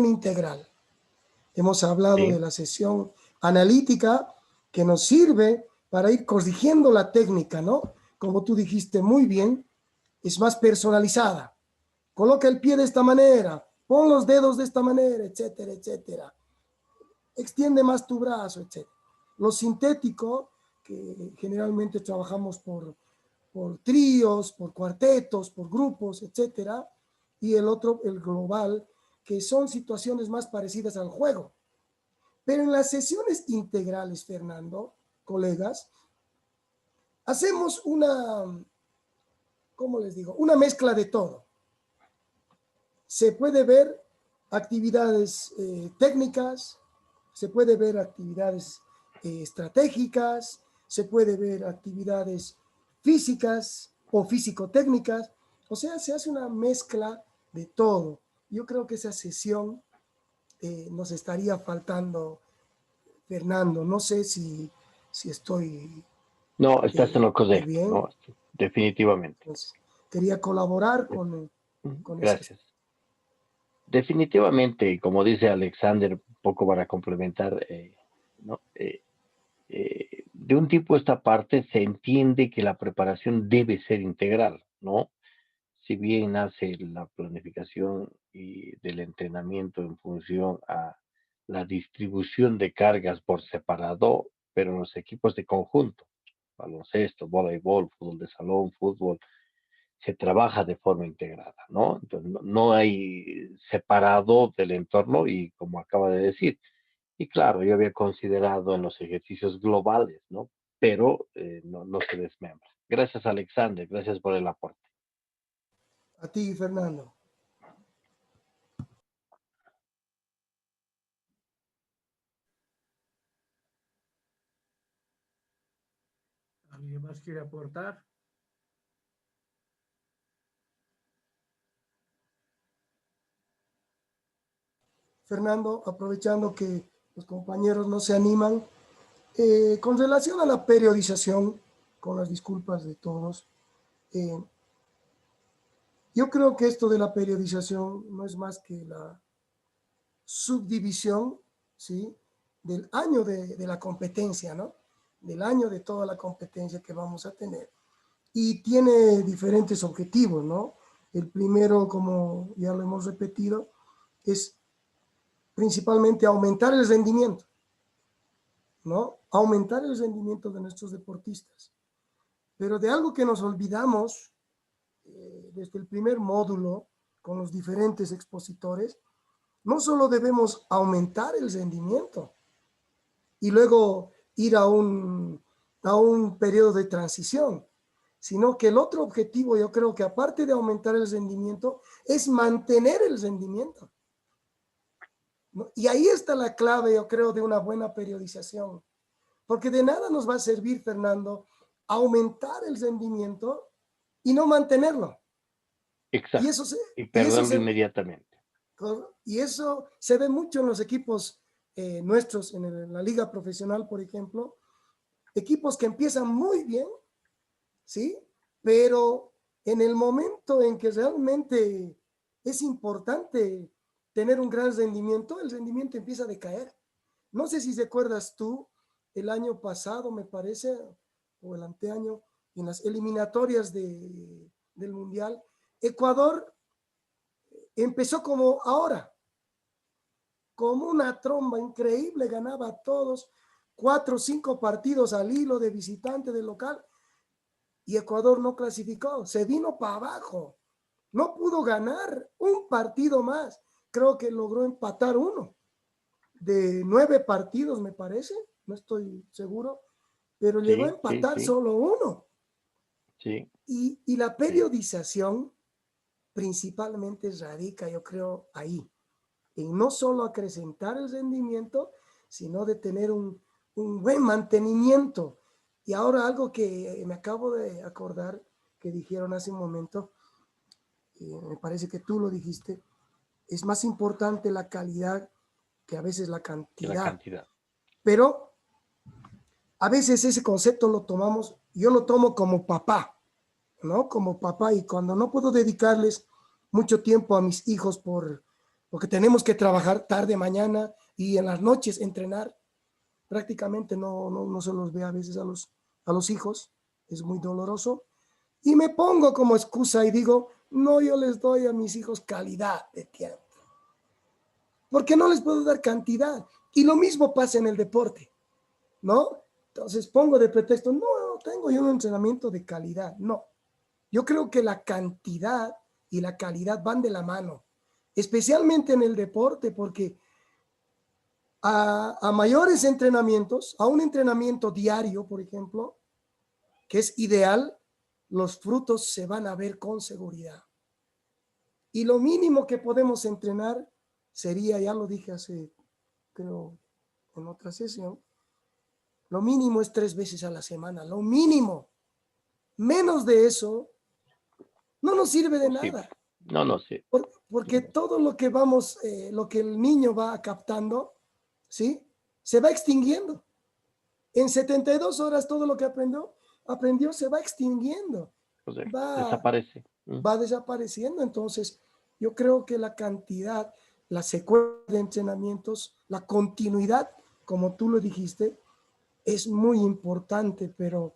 integral. Hemos hablado de sí, la sesión analítica que nos sirve para ir corrigiendo la técnica, ¿no? Como tú dijiste muy bien, es más personalizada. Coloca el pie de esta manera, pon los dedos de esta manera, etcétera, etcétera. Extiende más tu brazo, etc. Lo sintético, que generalmente trabajamos por tríos, por cuartetos, por grupos, etcétera, y el otro, el global, que son situaciones más parecidas al juego. Pero en las sesiones integrales, Fernando, colegas, hacemos ¿cómo les digo? Una mezcla de todo. Se puede ver actividades técnicas, se puede ver actividades estratégicas, se puede ver actividades físicas o físico-técnicas, o sea, se hace una mezcla de todo. Yo creo que esa sesión nos estaría faltando, Fernando. No sé si estoy no, estás en lo correcto, bien. no, definitivamente. Entonces, quería colaborar con esas. Gracias. Definitivamente, como dice Alexander, un poco para complementar, ¿no? de un tiempo a esta parte se entiende que la preparación debe ser integral, ¿no? Si bien nace la planificación y del entrenamiento en función a la distribución de cargas por separado, pero los equipos de conjunto, baloncesto, voleibol, fútbol de salón, fútbol, se trabaja de forma integrada, ¿no? Entonces, no hay separado del entorno y como acaba de decir, y claro, yo había considerado en los ejercicios globales, ¿no? Pero no se desmembra. Gracias, Alexander, gracias por el aporte. A ti, Fernando. ¿Alguien más quiere aportar? Fernando, aprovechando que los compañeros no se animan, con relación a la periodización, con las disculpas de todos, yo creo que esto de la periodización no es más que la subdivisión, ¿sí?, del año de la competencia, ¿no? Del año de toda la competencia que vamos a tener. Y tiene diferentes objetivos, ¿no? El primero, como ya lo hemos repetido, es principalmente aumentar el rendimiento, ¿no? Aumentar el rendimiento de nuestros deportistas. Pero de algo que nos olvidamos desde el primer módulo con los diferentes expositores, no solo debemos aumentar el rendimiento y luego ir a un periodo de transición, sino que el otro objetivo, yo creo que aparte de aumentar el rendimiento, es mantener el rendimiento, ¿no? Y ahí está la clave, yo creo, de una buena periodización, porque de nada nos va a servir, Fernando, aumentar el rendimiento y no mantenerlo. Exacto. Y perderlo inmediatamente. Y eso se ve mucho en los equipos nuestros, en la liga profesional, por ejemplo, equipos que empiezan muy bien, ¿sí? Pero en el momento en que realmente es importante tener un gran rendimiento, el rendimiento empieza a decaer. No sé si recuerdas tú, el año pasado, me parece, o el anteaño, en las eliminatorias del Mundial, Ecuador empezó como ahora, como una tromba increíble, ganaba a todos, 4 o 5 partidos al hilo de visitante, de local, y Ecuador no clasificó, se vino para abajo, no pudo ganar un partido más, creo que logró empatar uno, de 9 partidos me parece, no estoy seguro, pero llegó a empatar solo uno. Sí. Y la periodización principalmente radica, yo creo, ahí, en no solo acrecentar el rendimiento, sino de tener un buen mantenimiento. Y ahora algo que me acabo de acordar, que dijeron hace un momento, me parece que tú lo dijiste, es más importante la calidad que a veces la cantidad. Pero a veces ese concepto lo tomamos, yo lo tomo como papá, ¿no? Como papá, y cuando no puedo dedicarles mucho tiempo a mis hijos porque tenemos que trabajar tarde, mañana y en las noches entrenar, prácticamente no se los ve a veces a los hijos, es muy doloroso, y me pongo como excusa y digo, no, yo les doy a mis hijos calidad de tiempo, porque no les puedo dar cantidad, y lo mismo pasa en el deporte, ¿no? Entonces pongo de pretexto, no tengo yo un entrenamiento de calidad, no. Yo creo que la cantidad y la calidad van de la mano, especialmente en el deporte, porque a mayores entrenamientos, a un entrenamiento diario, por ejemplo, que es ideal, los frutos se van a ver con seguridad. Y lo mínimo que podemos entrenar sería, ya lo dije hace, creo, en otra sesión, lo mínimo es 3 veces a la semana, lo mínimo. Menos de eso no nos sirve de nada. No sé. Porque todo lo que vamos, lo que el niño va captando, ¿sí? Se va extinguiendo. En 72 horas todo lo que aprendió se va extinguiendo. Desaparece. Va desapareciendo. Entonces, yo creo que la cantidad, la secuencia de entrenamientos, la continuidad, como tú lo dijiste, es muy importante, pero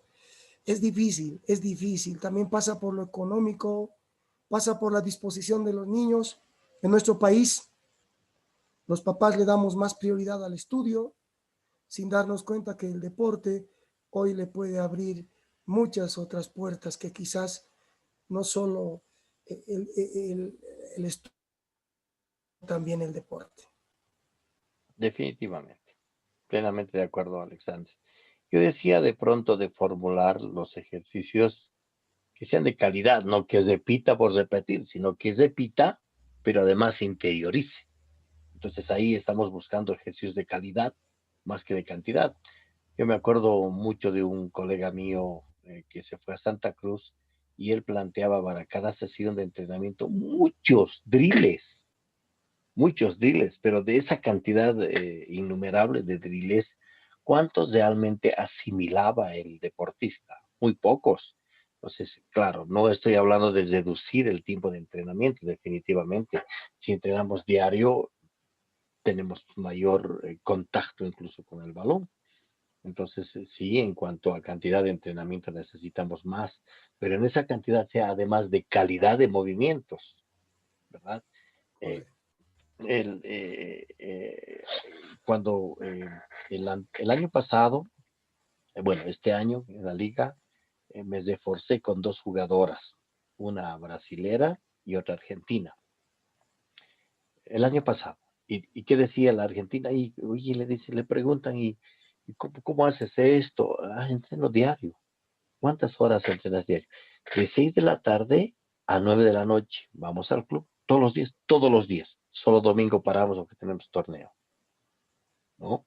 es difícil, es difícil. También pasa por lo económico, pasa por la disposición de los niños. En nuestro país, los papás le damos más prioridad al estudio, sin darnos cuenta que el deporte hoy le puede abrir muchas otras puertas que quizás no solo el estudio, también el deporte. Definitivamente. Plenamente de acuerdo, Alexander. Yo decía de pronto de formular los ejercicios que sean de calidad, no que repita por repetir, sino que repita, pero además interiorice. Entonces ahí estamos buscando ejercicios de calidad más que de cantidad. Yo me acuerdo mucho de un colega mío que se fue a Santa Cruz y él planteaba para cada sesión de entrenamiento muchos drills, pero de esa cantidad innumerable de drills, ¿cuántos realmente asimilaba el deportista? Muy pocos. Entonces, claro, no estoy hablando de reducir el tiempo de entrenamiento, definitivamente. Si entrenamos diario, tenemos mayor contacto incluso con el balón. Entonces, sí, en cuanto a cantidad de entrenamiento necesitamos más, pero en esa cantidad sea además de calidad de movimientos, ¿verdad? Eh, Correcto. el, cuando el año pasado, bueno, este año en la liga, me reforcé con dos jugadoras, una brasilera y otra argentina. El año pasado. ¿Y qué decía la Argentina? Y, oye, le preguntan, ¿y cómo haces esto? Ah, entreno diario. ¿Cuántas horas entrenas diario? De 6 de la tarde a 9 de la noche. Vamos al club todos los días, todos los días. Solo domingo paramos porque tenemos torneo, ¿no?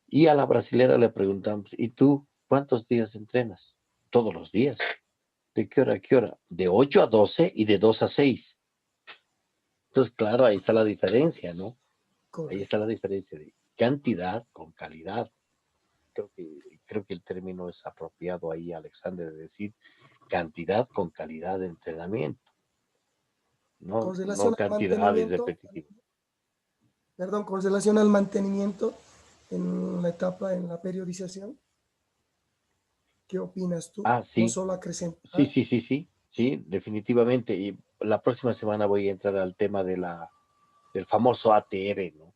Y a la brasilera le preguntamos, ¿y tú cuántos días entrenas? Todos los días. ¿De qué hora a qué hora? De 8 a 12 y de 2 a 6. Entonces, claro, ahí está la diferencia, ¿no? Ahí está Correcto. la diferencia de cantidad con calidad. Creo que el término es apropiado ahí, Alexander, de decir cantidad con calidad de entrenamiento, no, Con no relación al cantidad y mantenimiento, repetitivo. perdón, con relación al mantenimiento en la etapa, en la periodización, ¿qué opinas tú? Ah, No sí, solo sí, acrecentar. sí, sí, sí, sí, definitivamente. Y la próxima semana voy a entrar al tema del famoso ATR, ¿no?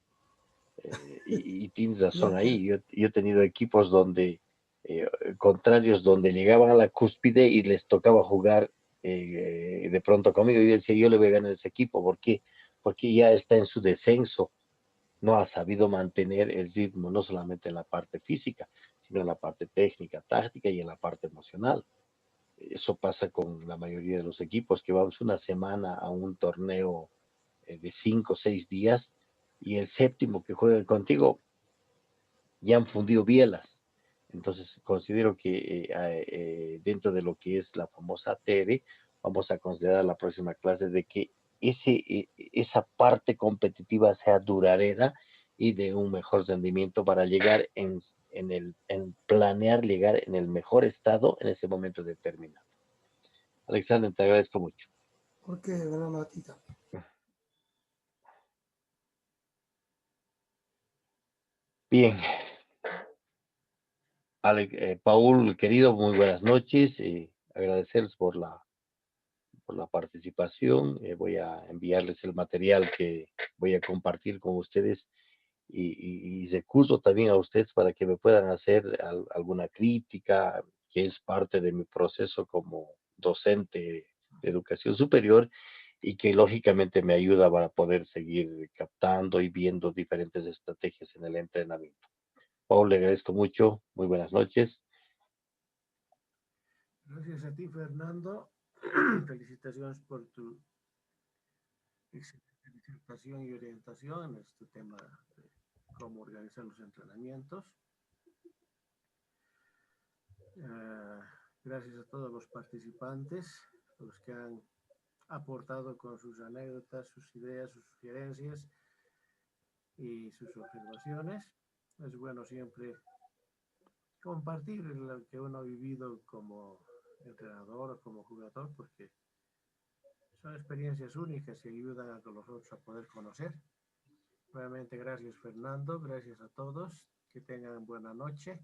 Y tienes razón Ya, ya, ahí. Yo he tenido equipos donde, contrarios, donde llegaban a la cúspide y les tocaba jugar de pronto conmigo. Y yo decía, yo le voy a ganar ese equipo. ¿Por qué? Porque ya está en su descenso. No ha sabido mantener el ritmo, no solamente en la parte física, sino en la parte técnica, táctica y en la parte emocional. Eso pasa con la mayoría de los equipos, que vamos una semana a un torneo de 5 o 6 días y el séptimo que juega contigo ya han fundido bielas. Entonces considero que dentro de lo que es la famosa ATR, vamos a considerar la próxima clase de que esa parte competitiva sea duradera y de un mejor rendimiento para llegar en planear llegar en el mejor estado en ese momento determinado. Alexander, te agradezco mucho. porque bueno, a ti también. Bien, Paul, querido, muy buenas noches. Agradecerles por la participación. Voy a enviarles el material que voy a compartir con ustedes y recurso también a ustedes para que me puedan hacer alguna crítica, que es parte de mi proceso como docente de educación superior y que lógicamente me ayuda para poder seguir captando y viendo diferentes estrategias en el entrenamiento. Paul, le agradezco mucho. Muy buenas noches. Gracias a ti, Fernando. Felicitaciones por tu excelente disertación y orientación en este tema de cómo organizar los entrenamientos. Gracias a todos los participantes, los que han aportado con sus anécdotas, sus ideas, sus sugerencias y sus observaciones. Es bueno siempre compartir lo que uno ha vivido como entrenador o como jugador, porque son experiencias únicas y ayudan a los otros a poder conocer. Nuevamente, gracias Fernando, gracias a todos, que tengan buena noche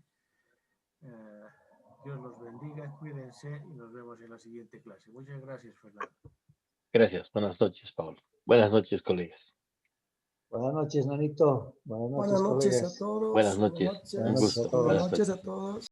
Dios los bendiga, cuídense y nos vemos en la siguiente clase. Muchas gracias, Fernando. Gracias. Buenas noches, Pablo. Buenas noches, colegas. Buenas noches, Nanito. Buenas Buenas noches, noches a colegas. todos. Buenas noches. Buenas Un Buenas noches gusto. a todos. Buenas Buenas noches noches. a todos.